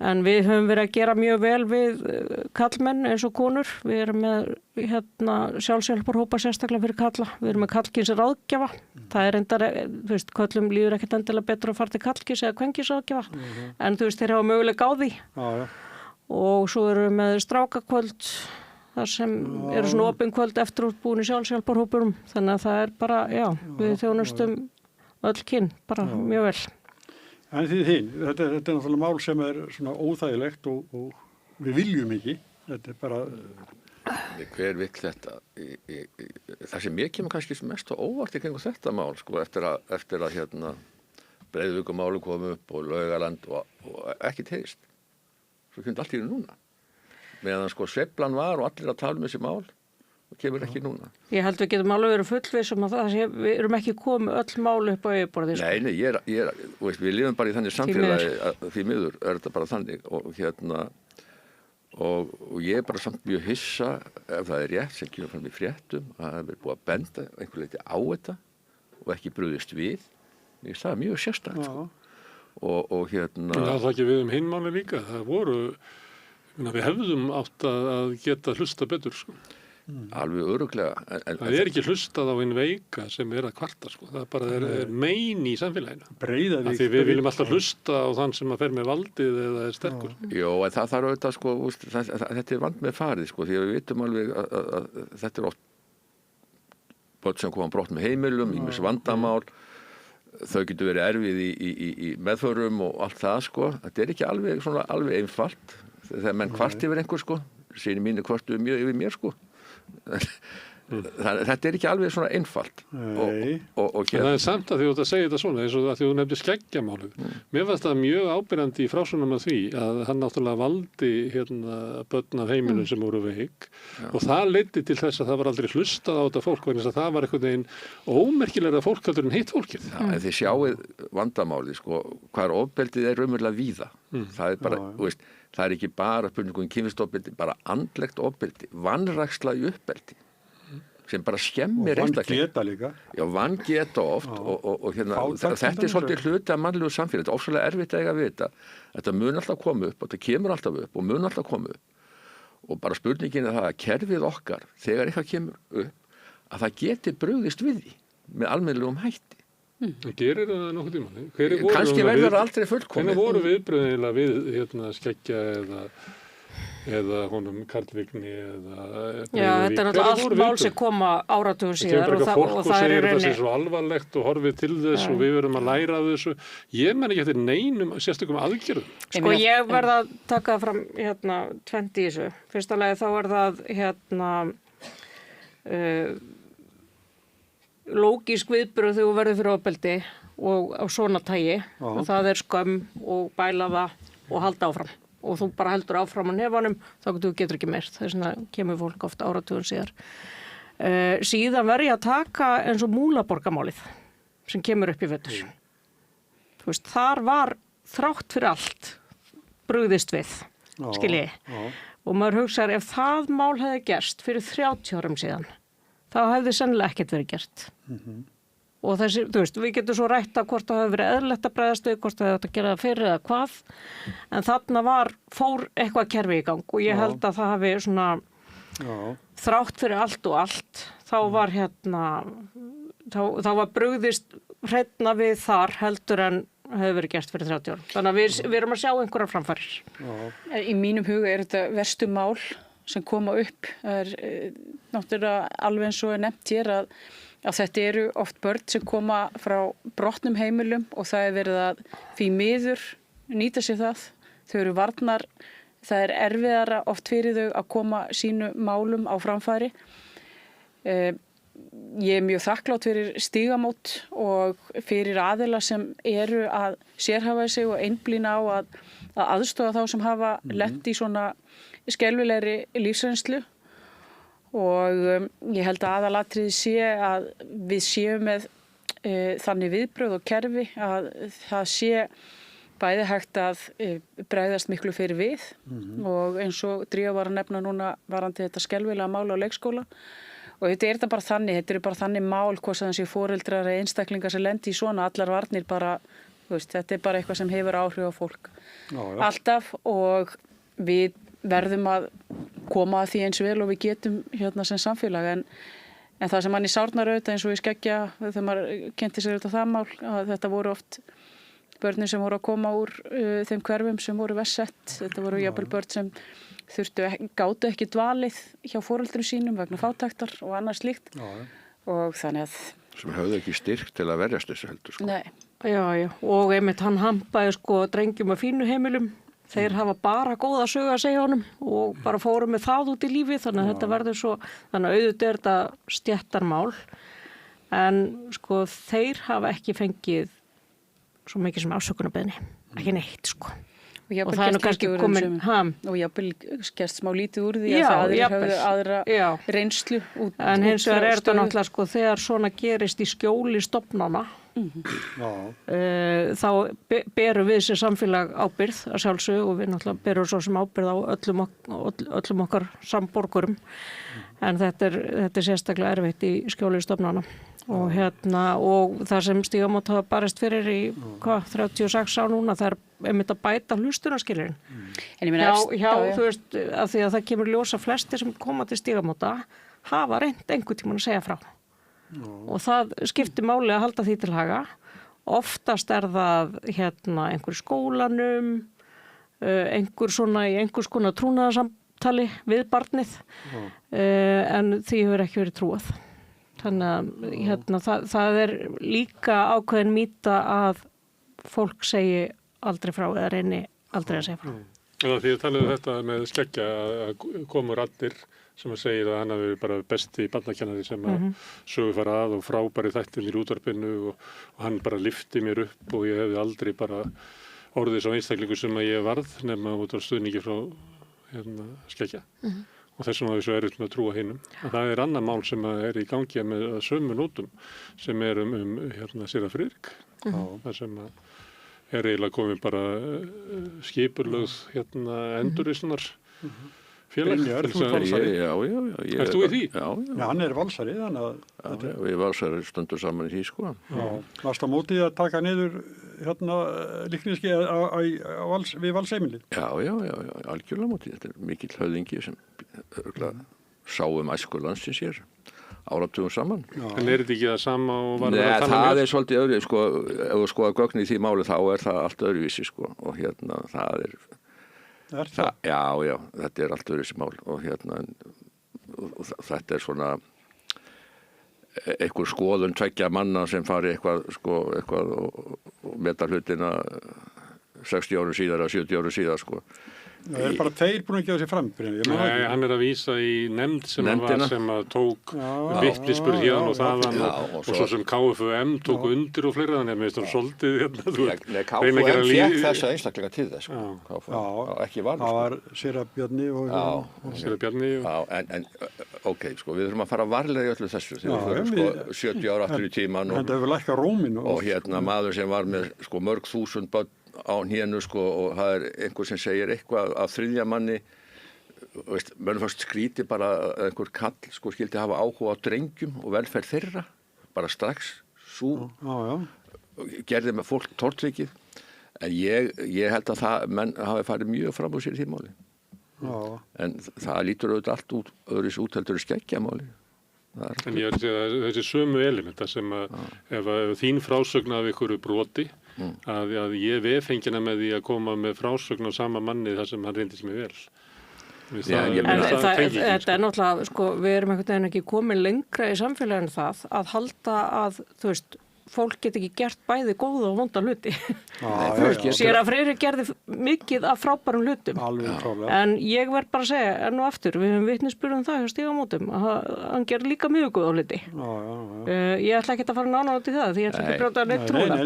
En við höfum verið að gera mjög vel við kallmenn eins og konur. Við erum með sjálfshjálparhópa sérstaklega fyrir kalla. Við erum með kallkyns ráðgjafa. Það reyndar, þú veist, köllum líður ekkert endilega betur að fara til kallkyns eða kvenkyns ráðgjafa. En þú veist, þeir hafa mögulega á því. Og svo erum við með strákakvöld, þar sem eru svona opin kvöld eftir útbúin í sjálfshjálparhópurum. Þannig að það bara, við þjónustum öll kyn, bara mjög vel. En þetta er náttúrulega mál sem svona óþægilegt og við viljum ekki. Þetta bara... Hver vill þetta? Það sem ég kemur kannski mest á óvart í kringum þetta mál, sko, eftir að Breiðavíkurmáli kom upp og Laugaland og ekki heyrst. Svo kemur allt í núna. Meðan sko sveiflan var og allir að tala þessi mál. Kemur ekki núna. Ég held við getum alveg verið fullvissum að við erum ekki komið öll mál upp á yfirborðið. Nei, við lifum bara í þannig samfélagi að því miður þetta bara þannig og ég bara samt mjög hissa ef það rétt sem kemur fram í fréttum að það er búið að benda einhver leyti á þetta og ekki brugðist við. Það er mjög sérstakt sko. Og það ekki við hinmáli líka. Það voru, við hefðum átt að geta hlusta betur sko. Alveg örugglega. Það ekki hlustað á einn veika sem að kvarta sko. Það bara mein í samfélaginu. Breiðavík. Því við viljum alltaf hlusta á þann sem að fer með valdið eða sterkur. Jó, en það þarf auðvitað sko, þetta vandt með farið sko, því að við vitum alveg að þetta oft börn sem koma brott með heimilum, ýmis vandamál, þau getur verið erfið í meðförum og allt það sko. Þetta ekki alveg einfalt. Þegar menn kvart yfir einhver sko, síni mínu kvartuðu mjög yfir mér sko. Þetta ekki alveg svona einfalt og það samt að því þú ert að segja þetta svona eins og að því þú nefndir skeggjamáluð mér fannst það mjög ábyrjandi í frásögnum af því að hann náttúrulega valdi börn af heimilum sem voru veik og það leiddi til þess að það var aldrei hlustað á þetta fólk vegna þess að það var einhvern veginn ómerkilega fólk heldur en hitt fólkið. En þið sjáið vandamáli sko, hvað ofbeldið raunverulega víða. Það bara, veist, það ekki bara spurningum kynferðisofbeldi, bara andlegt ofbeldi, vanræksla í uppbeldi sem bara skemmir einstakling. Og vangeta líka. Já, vangeta oft og þetta svolítið hluti af mannlegu samfélagi. Þetta ofsalega erfitt að eiga við þetta. Þetta mun alltaf koma upp og þetta kemur alltaf upp og mun alltaf koma upp. Og bara spurningin það að kerfið okkar, þegar eitthvað kemur upp, að það geti brugðist við því með almennilegum hætti. Það gerir það nokkuð tíma. Kannski verður aldrei fullkomið. Hvernig voru viðbröðinlega við skeggja eða eða honum Karlvíkni eða Já, þetta er náttúrulega allt mál sem koma áratugum síðar og það er þetta sé svo alvarlegt og horfið til þess og við verðum að læra af þessu. Ég menn ekki eftir neinum sérstökum aðgerðum. Sko ég verð að taka fram tvennt í þessu. Fyrsta lagi þá er það lógísk viðbrögð þegar þú verður fyrir ofbeldi og á svona tagi og það er skömm og bæla það og halda áfram. Og þú bara heldur áfram á nefanum, þá getur ekki meir. Þess vegna kemur fólk oft áratugum síðar. Síðan verð ég að taka eins og Múlaborgarmálið sem kemur upp í vetur. Þú veist, þar var þrátt fyrir allt brugðist við, skilji. Og maður hugsaður, ef það mál hefði gerst fyrir 30 árum síðan, þá hefði sennilega ekkert verið gert. Og þessi, þú veist, við getum svo rætt að hvort það hefur verið eðlilegt að bregðast við, hvort það hefur að gera það fyrir eða hvað, en þarna fór eitthvað kerfi í gang og ég held að það hafi svona þrátt fyrir allt og allt, þá var þá var brugðist hreina við þar heldur en hefur verið gert fyrir 30 árum. Þannig að við erum að sjá einhverjar framfarir. Í mínum huga er þetta verstu mál sem koma upp. Það er náttúrulega alveg eins og nefnt hér að þetta eru oft börn sem koma frá brotnum heimilum og það er verið að því miður nýta sér það. Þau eru varnar, það er erfiðara oft fyrir þau að koma sínu málum á framfæri. Ég er mjög þakklátt fyrir Stígamót og fyrir aðila sem eru að sérhæfa sig og einblína á að aðstoða þá sem hafa lent í svona skelfilegri lífsreynslu. Og ég held að aðalatriði sé að við séum með þannig viðbrögð og kerfi að það sé bæði hægt að bregðast miklu fyrir við og eins og Drífa var að nefna núna varandi þetta skelfilega mál á leikskóla og þetta er bara þannig, þetta eru bara þannig mál hvort sem þessi foreldrar eða einstaklingar sem lendi í svona allar varnir bara, þú veist, þetta er bara eitthvað sem hefur áhrif á fólk. Alltaf og við verðum að koma að því eins vel og við getum sem samfélag en það sem manni sárnar auðvitað eins og í Skeggja þegar maður kynnti sér auðvitað það mál að þetta voru oft börnin sem voru að koma úr þeim hverfum sem voru verst sett. Þetta voru jafnvel börn sem gátu ekki dvalið hjá foreldrum sínum vegna fátæktar og annað slíkt og þannig að sem höfðu ekki styrk til að verjast þessu heldur sko. Nei. Já, og einmitt hann hampaði drengjum að fínu heimilum. Þeir hafa bara góða sögu að segja honum og bara fóru með það út í lífi þannig að þetta verður svo, þannig að auðvitað er þetta stéttarmál en þeir hafa ekki fengið svo mikið sem afsökunarbeiðni, ekki neitt Og það er nú kannski komin og jafnvel gerst smá lítið úr því að það höfðu aðra reynslu út en hins vegar er þetta náttúrulega þegar svona gerist í skjóli stofnana þá berum við sem samfélag ábyrgð að sjálfsögðu og við náttúrulega berum svo sem ábyrgð á öllum okkar samborgurum en þetta er sérstaklega erfitt í skjóli stofnana og og það sem Stígamót hafa barist fyrir í 36 á núna það er einmitt að bæta hlustunarskilurinn þú veist af því að það kemur ljósa flestir sem koma til Stígamóta hafa reynt einhvern tímann að segja frá og það skiptir máli að halda því til haga oftast er það einhver skólanum einhver svona í einhvers konar trúnaðarsamtali við barnið en því hefur ekki verið trúað þannig að það er líka ákveðin mýta að fólk segi aldrei frá eða reyni aldrei að segja frá. Því að tala þetta með Skeggja að komur allir sem að segja að hann hafi bara besti barnakennari sem að sögu fara að og frábæri þættinir í útvarpinu og hann bara lyfti mér upp og ég hefði aldrei bara orðið svo einstaklingu sem að ég varð nema út á stuðningi frá Skeggja. Og þessum að þessu erfitt með að trúa hinum. Það er annað mál sem er í gangi með sömu nótum sem er Sýra Friðrik. Það sem er eiginlega komið bara skipulögð endurreisnar félag. Ert þú í því? Já, hann er valsari þannig að við valsari stöndum saman í því sko. Varst á móti að taka niður líkniski við valsheimilið? Já, algjörlega móti. Þetta er mikill höfðingi sem sáum æsku landsins hér áratugum saman. En er þetta ekki það sama og var að tala með? Það er svolítið öðru, ef þú skoðar gögn í því máli þá er það allt öðruvísi og það er Já, þetta allt öðruvísi mál og og þetta svona einhver skoðun tveggja manna sem fari eitthvað og meta hlutina 60 árum síðar eða 70 árum síðar, Það bara tveir búin að gefa sér fram. Nei, hann að vísa í nefnd sem að tók vitnisburð hérna og þaðan og svo sem KFUM tók undir og fleira þannig að mér finnst það svolítið Nei, KFUM fékk þessa einstaklega til þess ekki var það var Séra Bjarni Séra Bjarni en ok, við þurfum að fara varlega í öllu þessu þegar við förum 70 ára aftur í tíman þetta hefur lækkað róminn og maður sem var með mörg þúsund börn á hnénu og það einhver sem segir eitthvað af þriðja manni mönnum fannst skríti bara að einhver kall skildi hafa áhuga á drengjum og velferð þeirra bara strax gerði með fólk tortryggið en ég held að menn hafi farið mjög fram á sér í því máli en það lítur auðvitað allt öðruvísi út heldur í skeggjamáli En ég held að þessi sömu elementa sem að ef þín frásögn af einhverju broti að ég vefengina með því að koma með frásögn á sama manni þar sem hann reyndist mig vel. Þetta náttúrulega, við erum einhvern veginn ekki komið lengra í samfélaginu það að halda að, fólk get ekki gert bæði góða og vonda hluti. Séra Friðrik gerði mikið af frábærum hlutum. En ég verð bara að segja, enn og aftur, við höfum vitnisburð það hjá Stígamótum, að hann gerði líka mjög góða hluti. Ég ætla ekki að fara nánar út í það, því ég ætla ekki að brjóta neitt trúna.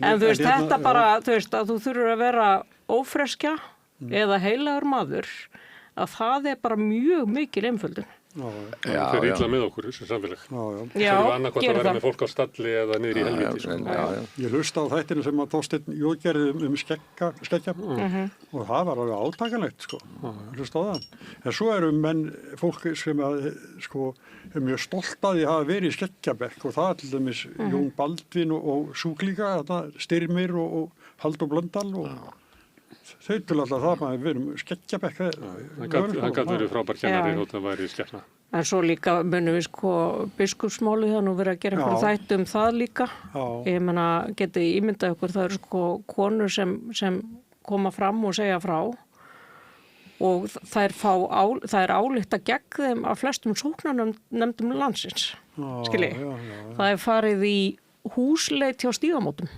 En þetta bara, að þú þurfur að vera ófreskja eða heilagur maður, að það bara mjög mikil einföldun. Það fer illa með okkur sem samfélag. Já, annarkvæmt að vera með fólk á stalli eða niður í helviti. Ég hlusta á þættinu sem að Þorsteinn Jóð gerði skeggja og það var alveg átakanlegt, hlusta á það. En svo eru fólk sem að, er mjög stolt að því hafa verið í skeggjabekk og það til dæmis Jón Baldvin og Súklíka, Styrmir og Halldór Blöndal og þau til alltaf það að við erum skeggjabekk. Hann gæti verið frábær kennari þótt að væri skegna. En svo líka munum við biskupsmálið það nú verið að gera einhverju þætti það líka. Ég meina, getið ímyndað okkur, það eru konur sem koma fram og segja frá og það er álykta gegn þeim af flestum sóknarnefndum landsins. Það farið í húsleit hjá Stígamótum.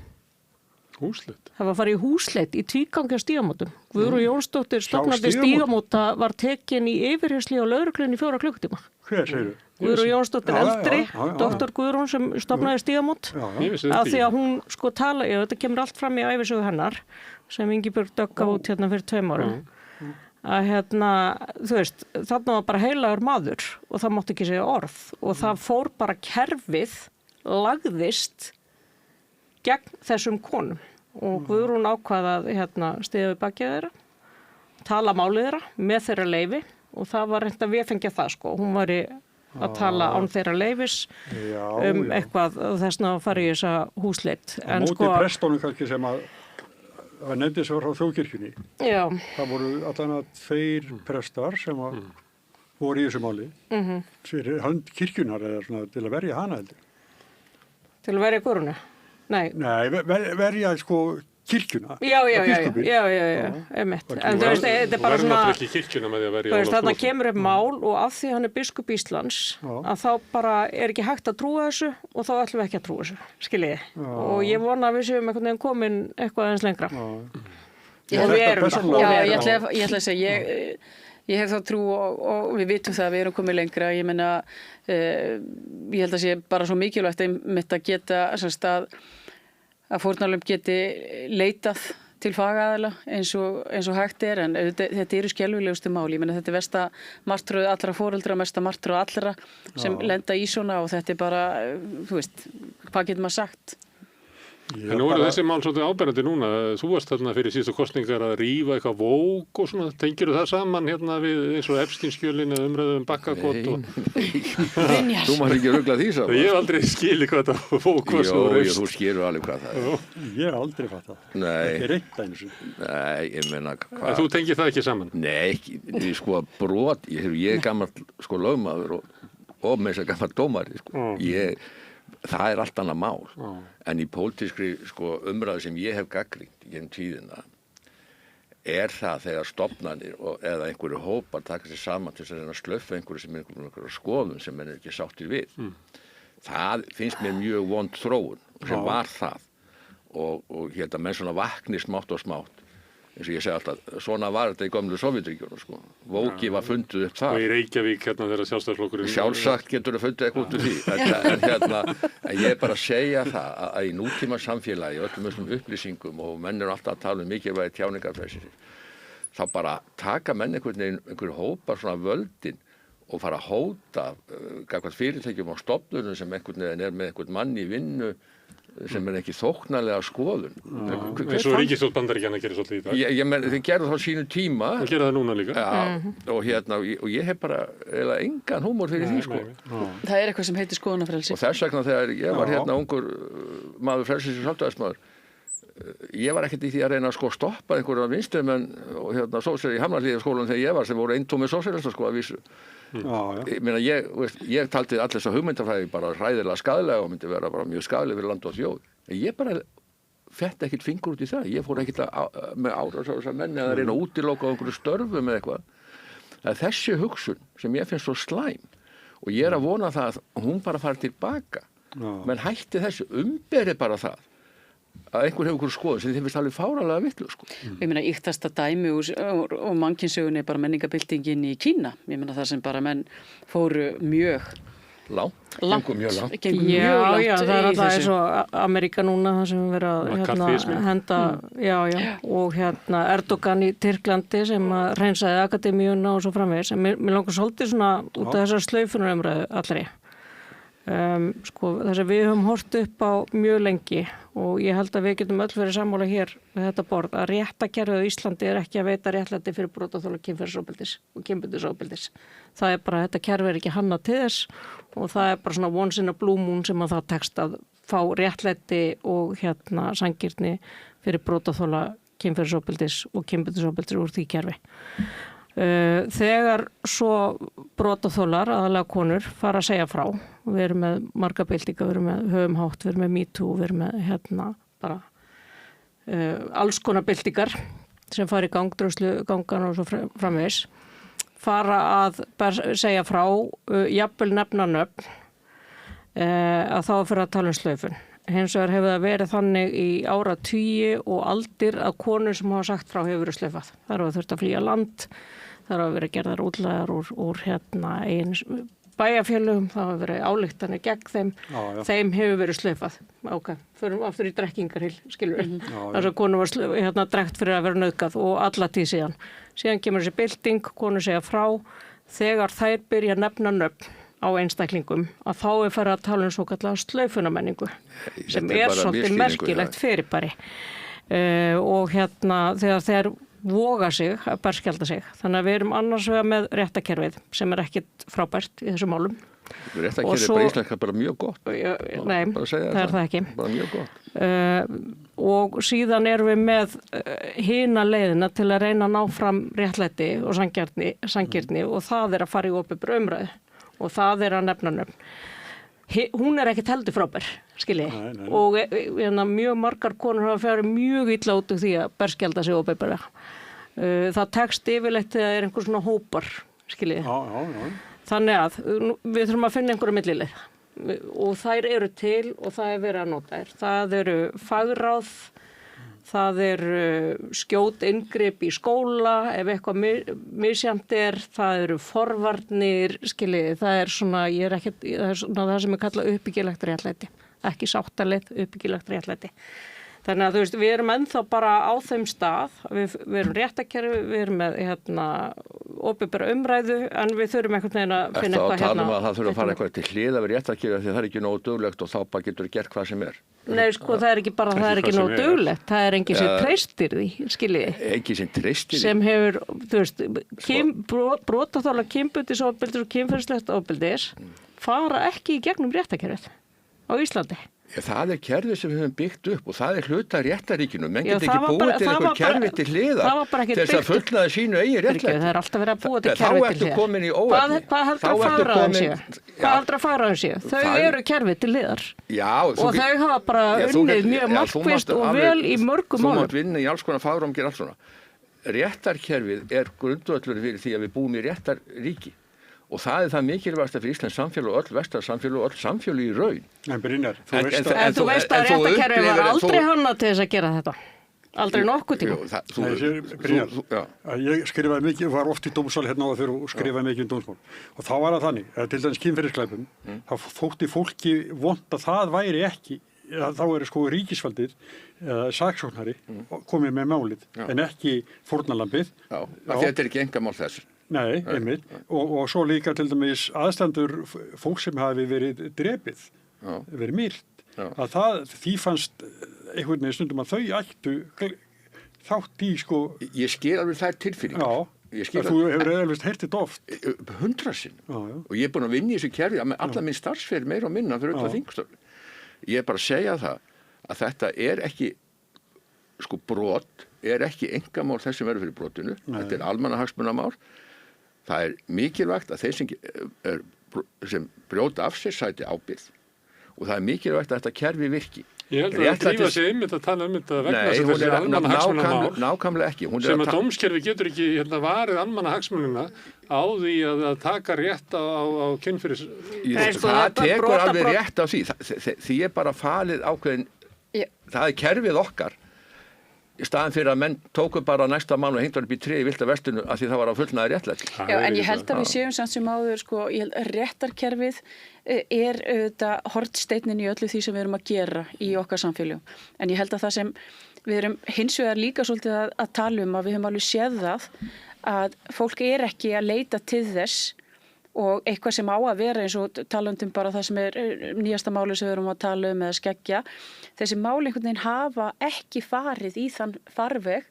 Húsleit? Það var farið í húsleit í tvígangi á Stígamótum. Guðrún Jónsdóttir stofnandi Stígamóta var tekin í yfirheyrslu á lögreglunni í 4 klukkutíma. Hver segir þú? Guðrún Jónsdóttir eldri, doktor Guðrún sem stofnaði Stígamót. Af því að hún þetta kemur allt fram í ævisögu hennar sem Ingibjörg Dögg út fyrir 2 árum. Að þarna var bara heilagur maður og það mátti ekki segja orð og það fór bara kerfið lagðist gegn þessum konum og Guðrún ákvað að stiga við bakið þeirra, tala málið þeirra með þeirra leyfi og það var reynt að vefengja það hún var að tala án þeirra leyfis eitthvað þessna að fara í þessa húsleit. En móti prestónum kannski sem að nefndi sem var frá þjóðkirkjunni. Já. Það voru allan að 2 prestar sem voru í þessu máli fyrir hönd kirkjunar eða svona til að verja hana heldur. Til að verja Guðrúnu? Nei, verja kirkjuna. Já, einmitt. En þetta bara svona, ekki kirkjuna með því að verja þarna kemur upp mál og af því hann biskup Íslands, að þá bara ekki hægt að trúa þessu og þá ætlum við ekki að trúa þessu, skiljiði. Og ég vona að við séum einhvern veginn komin eitthvað aðeins lengra. Ég ætla að segja, ég hef þá trú og við vitum það að við erum komið lengra. Ég meina, ég held að sé bara svo mikilvægt einmitt að geta að fórnarlömb geti leitað til fagaðila eins og hægt en þetta eru skelfilegustu mál. Ég meina þetta versta martröð allra foreldra, mesta martröð allra sem lenda í svona og þetta bara, hvað getur maður sagt? En nú eru þessi mál svolítið áberandi núna. Þú varst þarna fyrir síðustu kosningar að rífa eitthvað vók og svona. Tengirðu það saman við eins og Epsteinskjölin eða umræðu bakkakot? Þú maður ekki rugla því saman. Ég hef aldrei skilið hvað þetta vók var svo reist. Þú skilur alveg hvað það Ég hef aldrei fatt það. Ekki reynt eins og. Nei, ég meina hvað. Þú tengir það ekki saman? Nei, ekki. Brot. Ég er gammal lögmaður og með þess að gammal dómari. Það allt annað mál. En í pólitískri umræðu sem ég hef gagnrýnt gegnum tíðina það þegar stofnanir eða einhverju hópar taka sér saman til þess að reyna að slöffa einhverju sem er einhverju skoðun sem menn ekki sáttir við. Það finnst mér mjög vond þróun sem var það og ég held að menn svona vakni smátt og smátt. Eins og ég segi alltaf, svona var þetta í gömlu Sovétríkjunum, sko. Vóki var fundið upp þar. Og í Reykjavík þegar Sjálfstæðisflokkurinn... Sjálfsagt getur það fundið eitthvað út úr því. En ég er bara að segja það að í nútíma samfélagi, öllum þessum upplýsingum og menn eru alltaf að tala mikilvægi tjáningarfrelsis, þá bara taka menn einhver hópar svona völdin og fara að hóta gagnvart fyrirtækjum og stofnunum sem einhvern veginn er með einhvern mann í vinnu sem er ekki þóknarlega skoðun. Eins og ríkisstjórn Bandaríkjanna gerir svolítið í dag. Ég menn, þeir gerðu þá sínu tíma. Það gera það núna líka. Já, og ég hef bara engan húmor fyrir því, sko. Það er eitthvað sem heitir skoðunarfrelsi. Og þess vegna þegar ég var ungur maður frelsis og sjálfstæðismaður, ég var ekkert í því að reyna að stoppa einhverja vinstrimenn og sósíalistar í Hamnarhlíðarskólanum þegar ég var sem voru eintómir sósíalistar, sko, að vísu. Ég meina, ég taldi allir þessa hugmyndafræði bara hræðilega skaðlega og myndi vera bara mjög skaðlega fyrir land og þjóð. En ég bara fett ekkert fingur út í það. Ég fór ekkert með árásar menni að reyna að útiloka á einhverju störfum eða eitthvað. Það er þessi hugsun sem ég finnst svo slæm og ég er að vona það að hún bara fari tilbaka. Menn hætti þessu, umberi bara það að einhver hefur einhverju skoðun sem þeim finnst alveg fáralega vitlaus, sko. Ég meina, íktasta dæmi og mannkynssögunni er bara menningabyltingin í Kína. Ég meina það sem bara menn fóru mjög langt. Gengu mjög langt. Já, það er alltaf eins og Ameríka núna það sem verið að henda og Erdogan í Tyrklandi sem að hreinsaði akademíuna og svo framvegis. En mér langar svolítið svona út af þessar slaufunarumræðu allri. Þess að við höfum hort upp á mjög lengi og ég held að við getum öll verið sammála hér við þetta borð að réttakerfið á Íslandi er ekki að veita réttlæti fyrir brotaþola kynferðisofbeldis og kynbundisofbeldis. Það er bara, þetta kerfi er ekki hannað til þess og það er bara svona once in a blue moon sem að það tekst að fá réttlæti og sanngirni fyrir brotaþola kynferðisofbeldis og kynbundisofbeldis úr því kerfi. Þegar svo brotaþolar, aðalega konur, fara að segja frá. Við erum með marga byltinga, við erum með höfumhátt, við erum með MeToo, við erum með bara alls konar byltingar sem fara í gang, dröslugangan og svo framvegis. Fara að segja frá, jafnvel nefna nöfn, að þá fyrir að tala slaufun. Hins vegar hefur það verið þannig í áratugi og aldir að konur sem hafa sagt frá hefur verið slaufað. Það eru að þurft að flýja land, það eru að verið gerðar útlæðar úr eigin bæjarfélögum, það hafa verið ályktanir gegn þeim, þeim hefur verið slaufað. Ok, förum aftur í drekkingarhyl, skilur við. Þess að konu var drekt fyrir að vera nauðgað og alla tíð síðan. Síðan kemur þessi bylting, konur segja frá, þegar þær byrja að nefna nöfn á einstaklingum, að þá er farið að tala svo kallega slaufunamenningu, sem er svolítið merkilegt fyrirbæri. Og þegar þeir voga sig að berskjalda sig. Þannig að við erum annars vegar með réttakerfið sem er ekkit frábært í þessum málum. Réttakerfið er bara íslenska bara mjög gott. Nei, það er það ekki. Bara mjög gott. Og síðan erum við með hina leiðina til að reyna að ná fram réttlæti og sanngirni og það er að fara í opinberri umræðu og það er að nefna nöfn. Hún er ekkit heldur frábær, skilji. Og mjög margar konur hafa farið mjög illa út úr því að berskjalda sig opinberlega. Það tekst yfirleitt þegar það er einhver svona hópar, skilji. Þannig að við þurfum að finna einhverja millileið. Og þær eru til og það er verið að nota þær. Það eru fagráð, það eru skjót inngrip í skóla, ef eitthvað misjæmt það eru forvarnir, skiljiði, það er svona, það er svona það sem er kallað uppbyggilegt réttlæti, ekki sáttaleið, uppbyggilegt réttlæti. Þannig að þú veist, við erum ennþá bara á þeim stað, við erum réttakerfi, við erum með opinbera umræðu, en við þurfum einhvern veginn að finna eitthvað að það þurfa að fara eitthvað til hliða við réttakerfi því það er ekki nógu duglegt og þá bara getur gert hvað sem er. Nei, það er ekki bara, það er ekki nógu duglegt, það er enginn sem treystir því, skiljiði. Enginn sem treystir því. Sem hefur, þú veist, brotaþola kynbundisofbeldis og kynferðislegt ofbeldis fara ekki í gegnum réttakerfið á Íslandi. Það er kerfið sem við höfum byggt upp og það er hluta réttaríkinu. Menn get ekki búið til einhver kerfi til hliðar til þess að fullnaði sínu eigin réttlæti. Það er alltaf verið að búa til kerfi til hliðar. Þá ertu komin í óefni. Hvað heldur að fagráðin séu? Þau eru kerfi til hliðar. Já. Og þau hafa bara unnið mjög markvisst og vel í mörgum málum. Þú mátt vinna í alls konar fagráðum, gera alls svona. réttarkerfið grundvöllur fyrir því að við búum í réttarríki og það það mikilvægasta fyrir Íslands samfélag og öll vestarsamfélag og öll samfélag í raun. En Brynjar, þú veist að réttarkerfið var aldrei hannað til þess að gera þetta. Aldrei nokkuð tíma. Ég skrifaði mikið, var oft í dómsal hérna áður og skrifaði mikið dómsmál. Og þá var það þannig, að til dæmis kynferðisglæpum, þá þótti fólki vont að það væri ekki, þá sko ríkisvaldið eða saksóknari komið með málið, en ekki fórnarlambið. Já, þetta ekki engamál þess. Nei, einmitt. Og svo líka til dæmis aðstandur fólk sem hafi verið drepið, verið myrt. Að því fannst einhvern veginn stundum að þau ættu þátt í sko... Ég skil alveg þær tilfinningar. Já, þú hefur eðalvist heyrt þetta oft. 100 sinnum. Og ég er búin að vinna í þessu kerfi með alla minn starfsferð meira og minna fyrir öll þingstörfum. Ég er bara að segja það að þetta er ekki, sko brot, er ekki engamál þess sem verður fyrir brotinu. Nei. Þetta er almannahagsmunamál. Það er mikilvægt að þeir sem brjóta af sér sæti ábyrgð. Og það er mikilvægt að þetta kerfi virki. Ég held að það drífa sig einmitt að tala þetta vegna þess að þessi almannahagsmunamál nákvæmlega ekki. Sem að dómskerfi getur ekki varið almannahagsmunina á því að taka rétt á kynfyrir. Það tekur alveg rétt á því. Því er bara falið ákveðin, það er kerfið okkar. Í staðan fyrir að menn tóku bara næsta mánu og hengdu upp í tré í villta vestinu að því það var á fullnaði réttlæti. Já, en ég held að við séum samt sem áður, sko, ég held að réttarkerfið er auðvitað hornsteinin í öllu því sem við erum að gera í okkar samfélögum. En ég held að það sem við erum hins vegar líka svolítið að tala um, að við höfum alveg séð það, að fólk er ekki að leita til þess og eitthvað sem á að vera eins og talandum bara það sem er nýjasta máli sem við erum að tala um eða skeggja. Þessi máli einhvern veginn hafa ekki farið í þann farveg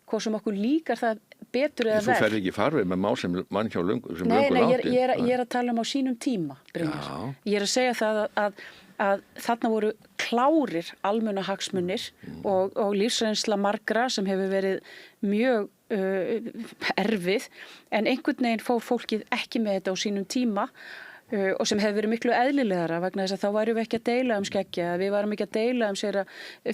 hvað sem okkur líkar það betur eða verð. Þú ferð ekki farveg með mál sem mann hjá löngu láti. Nei, ég er að tala um á sínum tíma, Brynjar. Ég er að segja það að þarna voru klárir almannahagsmunir og lífsreynsla margra sem hefur verið mjög erfið, en einhvern veginn fór fólkið ekki með þetta á sínum tíma og sem hefur verið miklu eðlilegara vegna þess að þá værum við ekki að deila um skeggja, við varum ekki að deila um sér að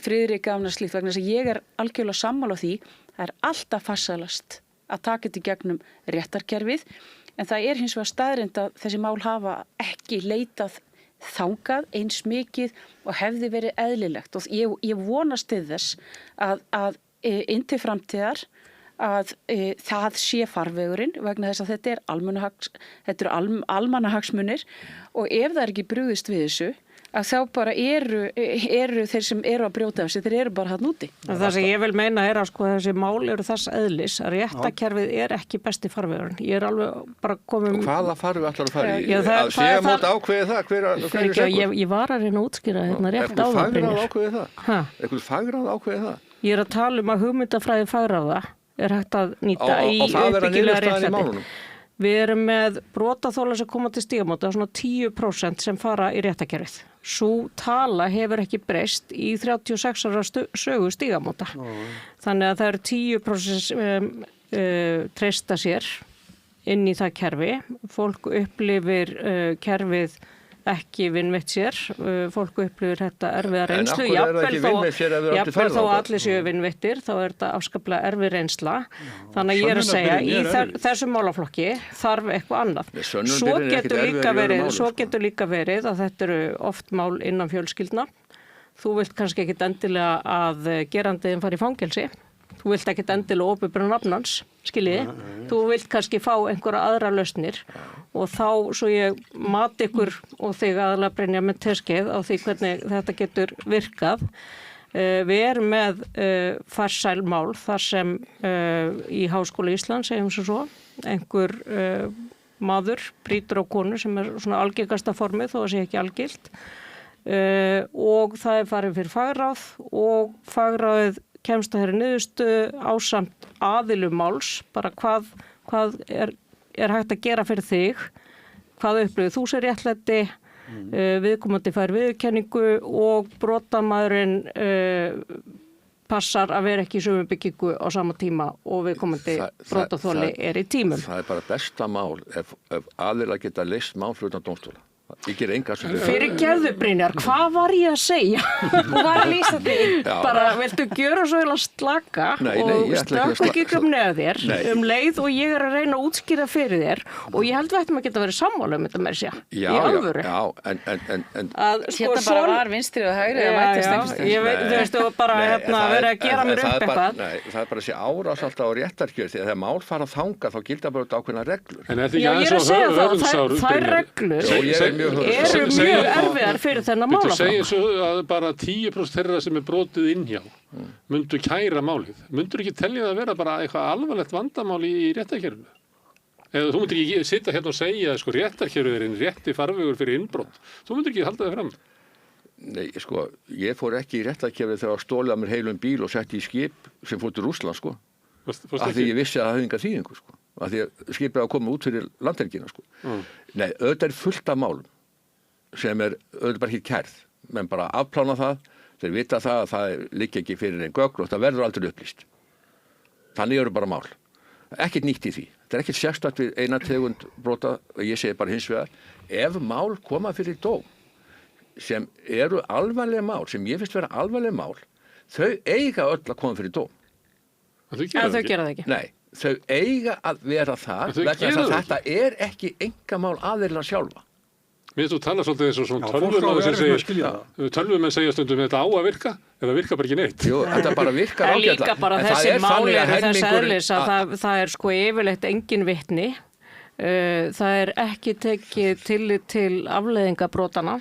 Friðrik annars slíkt, vegna þess að ég er algjörlega sammála því, það er alltaf farsælast að taka þetta í gegnum réttarkerfið, en það er hins vegar staðreynd að þessi mál hafa ekki leitað þangað eins mikið og hefði verið eðlilegt og ég vonast til þess að inn til framtíðar að það sé farvegurinn vegna þess að þetta eru almannahagsmunir og ef það er ekki brugðist við þessu að þá bara eru þeir sem eru að brjóta þessi, þeir eru bara þarna úti. Það sem ég vil meina er að sko þessi mál eru þess eðlis að réttarkerfið er ekki besti farvegurinn. Ég er alveg bara komið... Hvaða farveg ætlar að fara í? Að segja mót ákveði það? Hver er segur? Ég var að reyna að útskýra hérna rétt á það. Eitthvað fagráð ákveði það? Ég er að tala um að hugmyndafræði fagráða er hægt að nýta í uppbyggilega réttlæti. Við erum með brotaþola sem koma til stígamóta, svona 10% sem fara í réttarkerfið. Sú tala hefur ekki breyst í 36 ára sögu stígamóta. Þannig að það eru 10% sem treysta sér inn í það kerfi. Fólk upplifir kerfið ekki vinnveitt sér, fólk upplifir þetta erfiða reynslu, jafnvel þó allir séu vinnveittir, þá er þetta afskaplega erfið reynsla, þannig að ég er að segja í þessum málaflokki þarf eitthvað annað. Svo getur líka verið að þetta eru oft mál innan fjölskyldna, þú vilt kannski ekkit endilega að gerandiðin fari í fangelsi, þú vilt ekkit endilega opinbera nafn hans, skiljiði, þú vilt kannski fá einhverja aðra lausnir og þá svo ég mati ykkur og þig aðalega Brynja með teskeið á því hvernig þetta getur virkað. Við erum með farsæl mál þar sem í Háskóla Íslands, segjum svo, einhver maður brýtur á konu sem er svona algengasta formið þó að sé ekki algilt og það er farið fyrir fagráð og fagráðið kemst að þeirri niðurstöðu ásamt aðilum máls, bara hvað er hægt að gera fyrir þig, hvað upplifir þú sér réttlæti, viðkomandi fær viðurkenningu og brotamaðurinn passar að vera ekki í sömu byggingu á sama tíma og viðkomandi brotaþoli er í tímum. Það er bara besta mál ef aðilar geta leyst mál fyrir utan dómstóla. Ég ger enga sem Fyrir gefðu Brynjar, hvað var ég að segja? Hún var að lýsa því. Já. Bara, viltu gjöra svo vel að slaka Nei, og ég ætla ekki að stökka ekki um neða þér Nei. leið og ég er að reyna að útskýra fyrir þér og ég held við ættum að geta verið sammála þetta með sér, í alvöru. Já, en Að, Hérna bara var vinstri og hægri að mætast einhvers staðar. ég veit, þú veist, þú bara verið að gera mér upp eitthvað. Nei, það er bara þessi árás alltaf á réttarkjör því að þegar mál fara þanga þá gilda bara ákveðna reglur. En er þetta Já, ekki ég er að segja aðeins það, og hörðsár? þær reglur Jó, ég er mjög eru mjög erfiðar fyrir þennan Þú málaflokk. segir svo að bara 10% þeirra sem er brotið innhjá myndu kæra málið. Myndur ekki telja það að vera bara eitthvað alvarlegt vandamál í réttarkerfinu? Eða þú myndir ekki sitja hérna og segja að sko, réttarkerfið er einn rétti farvegur fyrir innbrot. Þú myndir ekki halda það fram. Nei, sko, ég fór ekki í réttarkerfið þegar stólið að mér heilum bíl og setti í skip sem fór til Rússland, sko. Af því ég vissi að það hefði enga þýðingu, sko. Af því að skipið að koma út fyrir landhelgina, sko. Nei, auðvitað er fullt af málum sem er auðvitað bara ekki kærð. Menn bara afplána það, þeir vita það að það liggja ekki fyrir einn gögn og það verður aldrei upplýst. Þannig eru bara mál. Ekkert nýtt í því. Þetta er ekkert sérstakt við eina tegund brota og ég segi bara hins vegar, ef mál koma fyrir dóm sem eru alvarlega mál, sem ég finnst vera alvarlega mál, þau eiga öll að koma fyrir dóm. En þau gera það ekki. Nei, þau eiga að vera það vegna þess að þetta er ekki engamál aðeila sjálfa. Mér finnst þú tala svolítið eins og svona Já, fólk á erfitt með að skilja tölvumenn segja stundum þetta á að virka eða virka bara ekki neitt. Jú, þetta bara virkar En ágætlega. líka bara En það þessi er mál þannig að eru þess helmingurinn- eðlis að það er sko yfirleitt engin vitni. Það er ekki tekið tillit til afleiðinga brotana.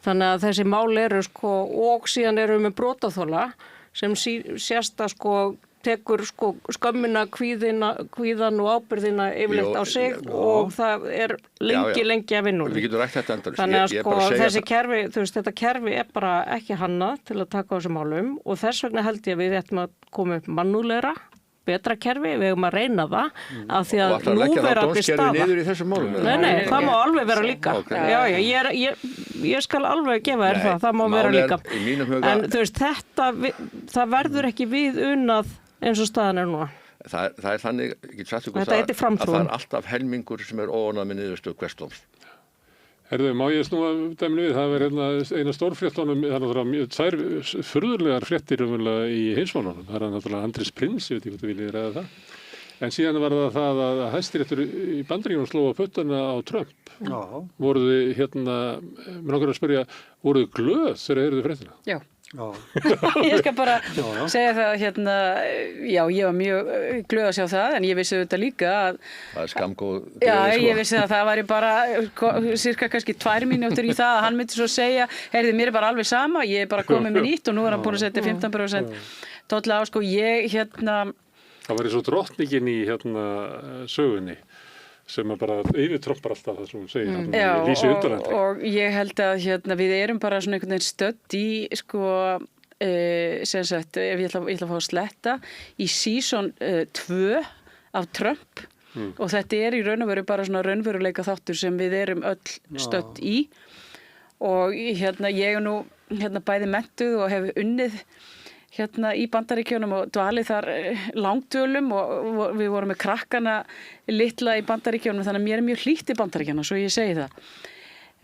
Þannig að þessi mál eru sko, og síðan eru við með brotaþola sem sérst að sko tekur sko skömmina, kvíðan og ábyrðina yfirleitt á sig og það er lengi að vinna úr. Við getum rætt þetta endalaust. Þannig að Ég sko bara segja þessi það. kerfi, þú veist, þetta kerfi er bara ekki hannað til að taka á þessum málum og þess vegna held ég að við ættum að koma upp mannúðlegra, betra kerfi, við eigum að reyna það af því Og að ætlar að leggja það núverandi dómskerfið staða. niður í þessum málum? Nei, það má alveg vera líka. Okay. Já, ég skal alveg gefa þér það má vera málið er líka. í mínum huga- En þú veist, það verður ekki við unnað eins og staðan er núna. Það er þannig, ég get sagt ykkur Þetta heitir að framþróun. það er alltaf helmingur sem er óánægður með niðurstöðu hversdóms. Herðu, má ég snúa dæminu við? Það var hérna eina stórfréttunum, það er náttúrulega tvær furðurlegar fréttir í heimsmálunum. Það er náttúrulega Andris Prins, ég veit ekki hvað þið viljið ræða það. En síðan var það að Hæstiréttur í Bandaríkjunum sló á puttana á Trump. Já. Voruð þið hérna, mér langar að spyrja, voruð þið glöð þegar þið eruð fréttina? Já. Já. Ég skal bara segja það hérna, já, ég var mjög glöð að sjá það, en ég vissi auðvitað líka að Það er skamgóð já, gleði, ég vissi að það væri bara cirka kannski 2 mínútur í það að hann myndi svo segja, heyrðu, mér er bara alveg sama, ég er bara komið með nýtt og nú er hann búin að setja 15% tolla á, sko, ég hérna Það var eins og drottningin í hérna sögunni sem að bara yfirtrompar alltaf það sem hún segir. Já, Lýsi undanlandri. og ég held að hérna, við erum bara svona einhvern veginn stödd í sko, sem sagt, ef ég ætla að fá að sletta í season 2 af Trump og þetta er í raun og veru bara svona raunveruleika þáttur sem við erum öll stödd í og hérna, ég er nú hérna, bæði menntuð og hef unnið hérna í Bandaríkjunum og dvalið þar langdvölum og við vorum með krakkana litla í Bandaríkjunum þannig að mér er mjög hlýtt í Bandaríkjunum, svo ég segi það.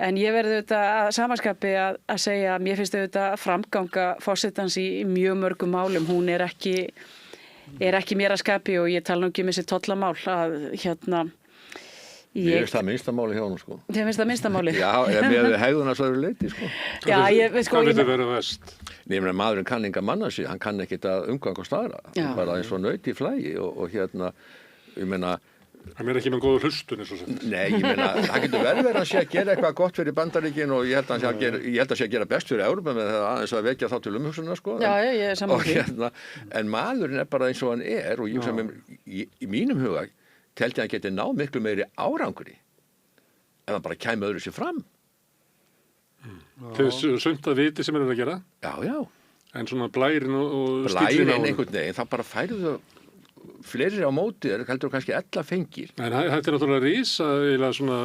En ég verði auðvitað að samaskapi að segja að mér finnst auðvitað framganga forsetans í mjög mörgum málum, hún er ekki mér að skapi og ég tala nú ekki um þessi tollamál að hérna Ég finnst það minnstamáli hjá hún, sko. Þið finnst það minnstamáli? Já, með hegðuna svo eru leiti, sko. Já, Hvað viltu vera vest? Nei, maðurinn kann enga manna sig, hann kann ekkit að umgangast aðra. Bara eins og naut í flægi og hérna, ég meina... Hann er ekki með góður hlustun eins og sem. Nei, ég meina, það getur verið að sé að gera eitthvað gott fyrir Bandaríkin og ég held að sé að gera best fyrir Evrópu með það aðeins að vekja þá til umhugsunar, sko. Já, ég er saman því. Hérna, en maðurinn er bara eins og hann er og ég sem í mínum huga teldi hann geti náð miklu meiri árangri ef hann bara kæmi öðru sér fram. Til sumt að viti sem er að gera. Já, já. En svona blærin og Blærin einhvern veginn, það bara færðu fleiri á móti heldur kannski 11 fengir. En þetta er náttúrulega rísa eða svona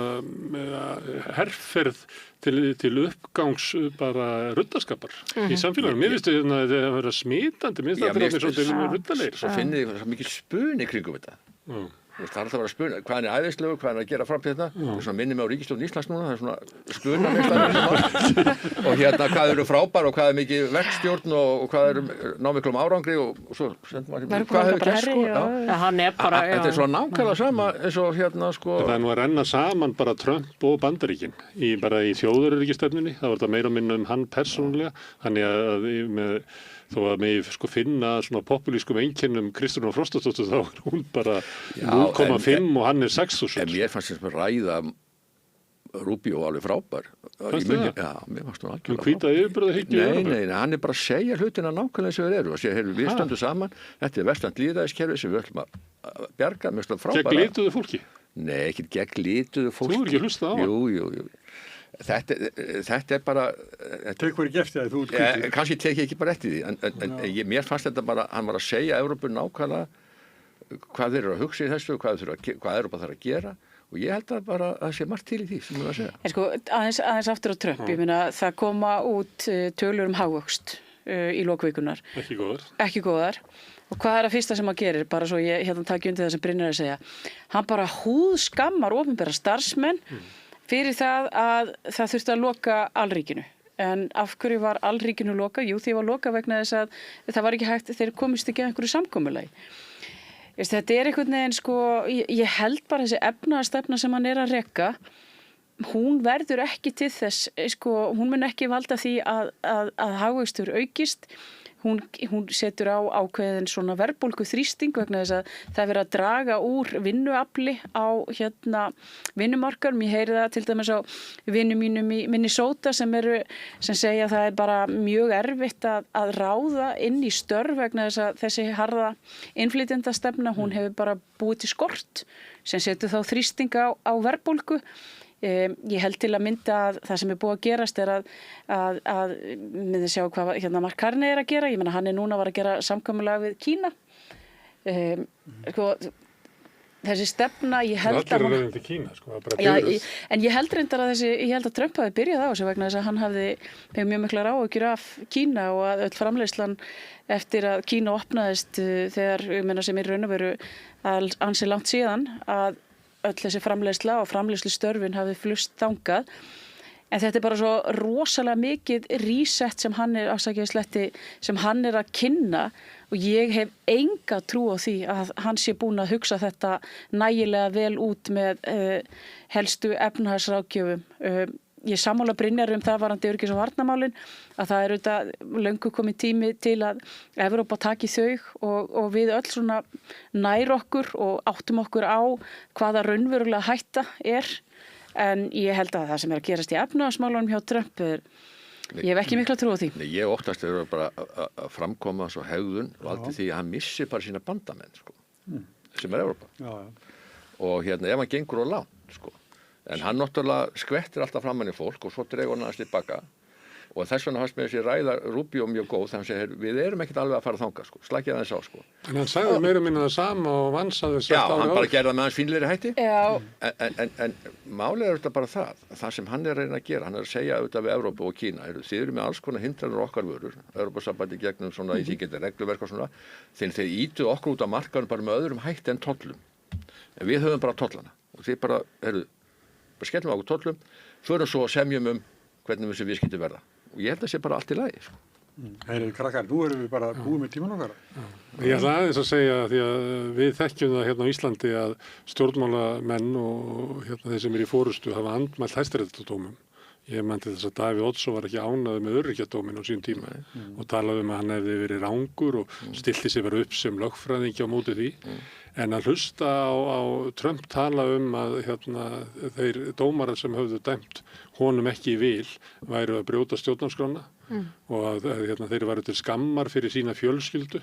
herferð til uppgangs bara ruddaskapar í samfélaginu. Mér finnst þetta að vera smitandi, mér finnst þetta að vera svolítið ruddalegir. Svo finnir þið svo mikið spuni kringum þetta. Það er alltaf að vera að spuna, hvað hann er æðislegur, hvað hann er að gera fram til þetta. Það er svona minnir mig á ríkisstjórn Íslands núna, það er svona spunameistar og hérna hvað eru frábær og hvað er mikið verkstjórn og hvað eru ná miklum árangri og svo sendur maður hvað hefur gert sko. Hann er bara, Þetta er svona nákvæmlega sama eins og hérna sko. Það er nú að renna saman bara Trump og Bandaríkin bara í þjóðaröryggisstefnunni, það var þetta meira og minna hann persónulega, þannig að þó að mig sko finna svona populískum einkennum Kristrúnar Frostadóttur þá er hún bara 0,5 og hann er 6.000. En mér fannst þess að ræða Rubio alveg frábær. Fannst það? Já, mér fannst hún algjörlega. Hvítað yfirbörðu Nei, hann er bara að segja hlutina nákvæmlega eins og þeir eru. Og segja, við stöndum saman, þetta er vestrænt lýðræðiskerfi sem við ætlum að bjarga, mér finnst það frábæra. Gegn lituðu fólki? Nei, ekki gegn lituðu fólki. Þú er ekki hlustað á hann? Jú. Þetta er bara... Tekur ekki eftir það, þú ert hvítið. Kannski tek ég ekki bara eftir því, en mér fannst þetta bara, hann var að segja Evrópu nákvæmlega hvað þeir eru að hugsa í þessu, hvað Evrópa þarf að gera og ég held að bara að sé margt til í því sem ég var að segja. Sko, aðeins aftur á Trump, ég meina það koma út tölur hagvöxt í lokvikunar. Ekki góðar. Og hvað er að fyrsta sem hann gerir, bara svo ég hérna taki undir það sem Brynjar er að segja. Hann bara húðskammar opinbera starfsmenn fyrir það að það þurfti að loka alríkinu. En af hverju var alríkinu lokað? Jú, því var lokað vegna þess að það var ekki hægt, þeir komist ekki að einhverju samkomulagi. Þetta er einhvern veginn, sko, ég held bara þessi efnahagsstefna sem hann er að reka, hún verður ekki til þess, sko, hún mun ekki valda því að hagvöxtur aukist. Hún setur á ákveðin svona verðbólgu þrýsting vegna þess að það er verið að draga úr vinnuafli á vinnumarkaðnum. Ég heyri það til dæmis á vinum mínum í Minnesota sem segja að það er bara mjög erfitt að ráða inn í störf vegna þess að þessi harða innflytjendastefna, hún hefur bara búið til skort sem setur þá þrýsting á verðbólgu. Ég held til að mynda að það sem er búið að gerast er að myndi sjá hvað Mark Carney er að gera. Ég meina hann er núna að gera samkomulag við Kína. Þessi stefna, ég held að allir eru til Kína, sko, bara en ég held reyndar að ég held að Trump hafi byrjað á þessu vegna þess að hann hafði mjög miklar áhyggjur af Kína og að öll framleiðslan eftir að Kína opnaðist þegar, ég meina sem í raun og veru ansi langt síðan að öll þessi framleiðsla og framleiðslustörfin hafi flust þangað. En þetta er bara svo rosalega mikið reset sem hann er, sem hann er að kynna og ég hef enga trú á því að hann sé búinn að hugsa þetta nægilega vel út með helstu efnahagsráðgjöfum. Ég sammála Brynjar það varandi öryggis- og varnarmálin að það er auðvitað löngu komið tími til að Evrópa taki þau og við öll svona nær okkur og áttum okkur á hvaða raunverulega hætta er. En ég held að það sem er að gerast í efnahagsmálunum hjá Trump ég hef ekki mikla trú á því. Nei, ég óttast að bara að framkoma svo hegðun valdi því að hann missi bara sína bandamenn sko, sem er Evrópa. Og ef hann gengur á langt sko. En hann náttúrulega skvettir alltaf framan í fólk og svo dregur hann aðeins tilbaka og þess vegna fannst mér þessi ræða Rubio mjög góð þannig að hann segir við erum ekkert alveg að fara þangað sko, slakið aðeins á sko. En hann sagði meira minna það sama og vansaði Já, hann bara gerði það með hans fínleiri hætti. Já. En málið er þetta bara það sem hann er að reyna að gera, hann er að segja auðvitað við Evrópu og Kína, þið eru með alls konar hindranir okkar vörur, Evrópusambandi gegnum svona í því getur regluverk og svona, þeir ítu okkur út á markaðum bara með öðrum hætti en tollum. En við höfum bara tollana og þið bara skellum okkur tollum, förum svo að semjum hvernig þessi viðskipti verða. Og ég held að það sé bara allt í lagi. Krakkar, nú erum við bara búið með tíman okkar. Ég ætla aðeins að segja því að við þekkjum það hérna á Íslandi að stjórnmálamenn og þeir sem eru í forystu hafa andmælt Hæstaréttardómum. Ég meinti þess að Davíð Oddsson var ekki ánægður með öryrkjadóminn á sínum tíma og talaði að hann hefði verið rangur og stilti sig bara upp sem lögfræðingi á móti því. En að hlusta á Trump tala að þeir dómarar sem höfðu dæmt honum ekki í vil væru að brjóta stjórnarskrána og að þeir væru til skammar fyrir sína fjölskyldu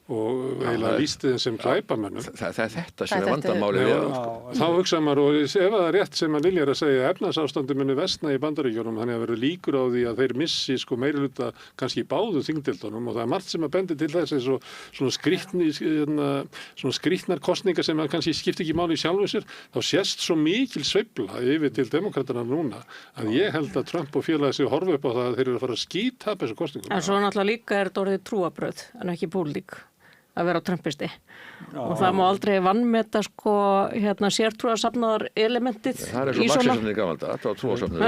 og eiginlega lýsti þeim sem glæpamönnum. Það er þetta sem er vandamálið við það. Þá hugsa maður, og ef það er rétt sem að Lilja er að segja, efnahagsástandið muni versna í Bandaríkjunum, þannig að verður líkur á því að þeir missi meirihluta kannski í báðum þingdeildunum og það er margt sem að bendi til þess eins og svona skrýtnar kosningar sem kannski skipti ekki máli í sjálfu sér, þá sést svo mikil sveifla yfir til demokratana núna að ég held að Trump og félagi sig horfa upp á það að þeir eru að fara að skítapa þessu kosningum. En svo náttúrulega líka er þetta orðið trúarbrögð en ekki pólitík. að vera trumpisti og það má aldrei vannmeta sko sértrúarsafnaðar elementið Það svo marxisminn í gamalda, það var trúarsafnið.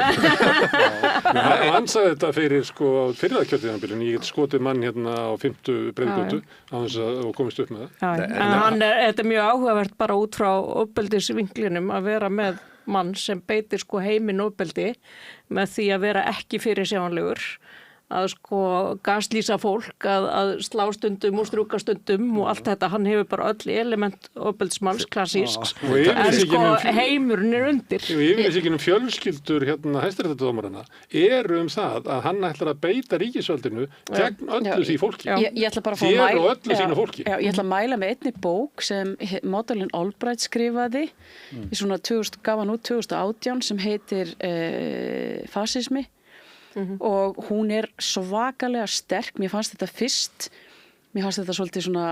Hann sagði þetta fyrir sko fyrra kjörtíðanbílun, ég get skotið mann á 50 breiðgötu á þess að komist upp með það. En þetta mjög áhugavert bara út frá ofbeldisvinklinum að vera með mann sem beitir sko heiminn ofbeldi með því að vera ekki fyrirsjáanlegur að sko gaslýsa fólk, að slá stundum og strúka stundum og allt þetta, hann hefur bara öll element ofbeldismanns klassísks, en sko heimurinn undir. Og yfirlýsingin fjölskyldur hæstaréttardómarana það að hann ætlar að beita ríkisvaldinu gegn öllu því fólki. Ég ætla bara að fá að mæla öllu sínu fólki. Ég ætla að mæla með einni bók sem Madeleine Albright skrifaði í svona gaf hann út 2018 sem heitir Fasismi. Og hún svakalega sterk. Mér fannst þetta svolítið svona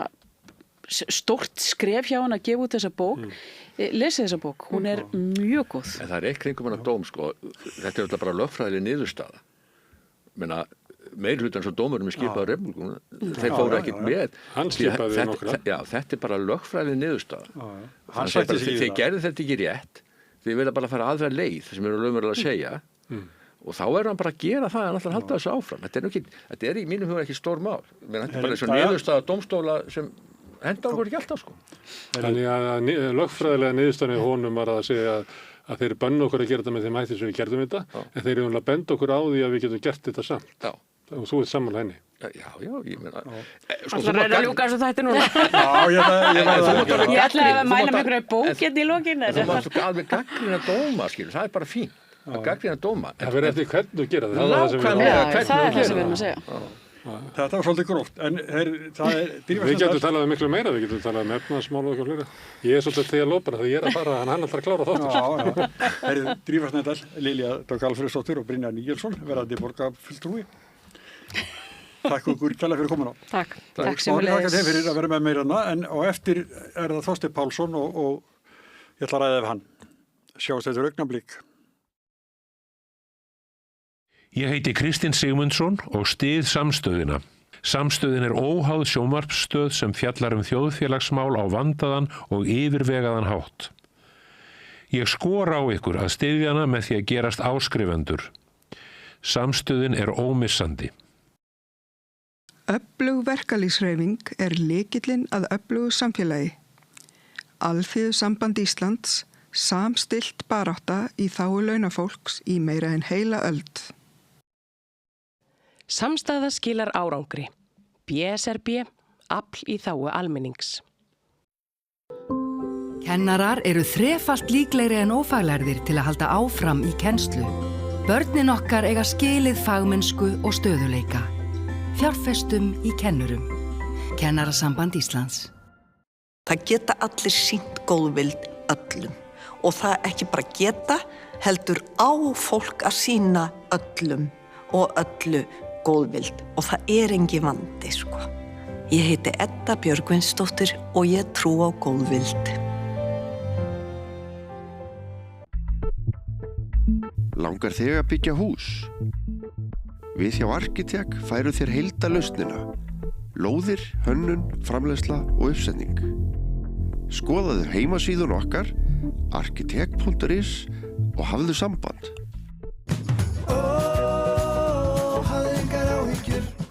stórt skref hjá hann að gefa út þessa bók. Lesið þessa bók, hún mjög góð. En það kringum hann að dóm sko, þetta alltaf bara lögfræðileg niðurstaða. Meirihlutan svo dómurum skipaði republikuna, þeir fóru ekkert með. Hann skipaði nokkra. Já, þetta bara lögfræðileg niðurstaða. Þeir gerðu þetta ekki rétt, þeir vilja bara fara aðra leið sem lögmörlega að segja. Og þá hann bara að gera það að hann halda þessu áfram. Þetta í mínum huga ekki stór mál. Þetta bara svo niðurstaða dómstóla sem henda okkur ekki alltaf sko. Þannig að lögfræðilega niðurstaðan honum var að segja að þeir banna okkur að gera þetta með þeim hætti sem við gerðum þetta, en þeir eru að benda okkur á því að við getum gert þetta samt. Já. Og þú sammála henni. Já, ég meina. Það reyna að ljúka þessu þætti núna. Ég ætla að mæla með einhverju bókinn í lokin. Þú mátt alveg gagnrýna dóma, það bara fínt. Að gagnrýna dóma. Það verður eftir hvernig þú gera það. Það það sem við erum að segja. Þetta var svolítið gróft, en við getum talað miklu meira, við getum talað efnahagsmál og eitthvað fleira. Ég svolítið að tegja lópana þegar ég að fara, hann ætlar að klára þáttur. Drífa Snædal, Lilja Dögg Alfreðsdóttir og Brynjar Níelsson, verðandi borgarfulltrúi. Takk okkur kærlega fyrir komin á. Takk. Takk sem við leiðis. Takk fyrir að vera með meirana, en á eftir það Þorsteinn Pálsson og ég ætla að ræða ef hann. Sjáumst þetta augnablik. Ég heiti Kristinn Sigmundsson og styð Samstöðina. Samstöðin óháð sjónvarpsstöð sem fjallar þjóðfélagsmál á vandaðan og yfirvegaðan hátt. Ég skora á ykkur að styðja hana með því að gerast áskrifendur. Samstöðin ómissandi. Öflug verkalýðshreyfing lykillinn að öflugu samfélagi. Alþýðusamband Íslands, samstillt barátta í þágu launafólks í meira en heila öld. Samstaða skilar árangri. BSRB, afl í þágu almennings. Kennarar þrefalt líklegri en ófaglærðir til að halda áfram í kennslu. Börnin okkar eiga skilið fagmennsku og stöðuleika. Fjárfestum í kennurum. Kennarasamband Íslands. Það geta allir sýnt góðvild öllum. Og það ekki bara geta, heldur á fólk að sýna öllum og öllu góðvild. Og það engin vandi, sko. Ég heiti Edda Björgvinsdóttir og ég trú á góðvild. Langar þig að byggja hús? Við hjá Arkitek færum þér heildarlausnina. Lóðir, hönnun, framleiðsla og uppsetning. Skoðaðu heimasíðun okkar, arkitek.is og hafðu samband.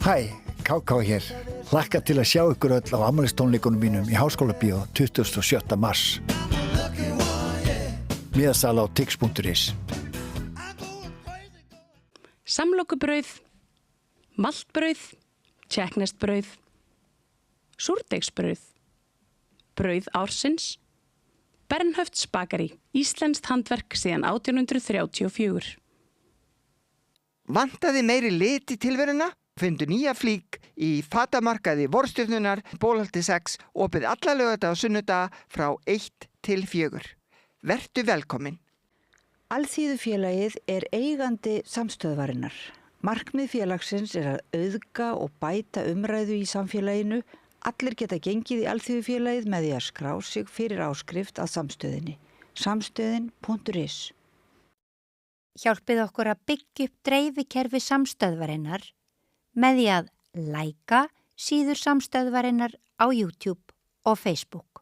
Hæ, KK hér. Hlakka til að sjá ykkur öll á afmælistónleikunum mínum í Háskólabíó 27. mars. Miðasala á tix.is. Samlokubrauð, maltbrauð, tékkneskt-brauð, súrdeigsbrauð, brauð ársins, Bernhöfts bakari, íslenskt handverk síðan 1834. Vantaði meiri lit í tilveruna? Fundu nýja flík í fatamarkaði Vorstjörnunnar, Bólholti 6, opið alla laugardaga og sunnudaga frá 1 til 4. Vertu velkomin. Alþýðufélagið eigandi samstöðvarinnar. Markmið félagsins að auðga og bæta umræðu í samfélaginu. Allir geta gengið í Alþýðufélagið með því að skrá sig fyrir áskrift að samstöðinni. Samstöðin.is. Hjálpið okkur að byggja upp dreifikerfi samstöðvarinnar með því að læka, síður samstöðvarinnar á YouTube og Facebook.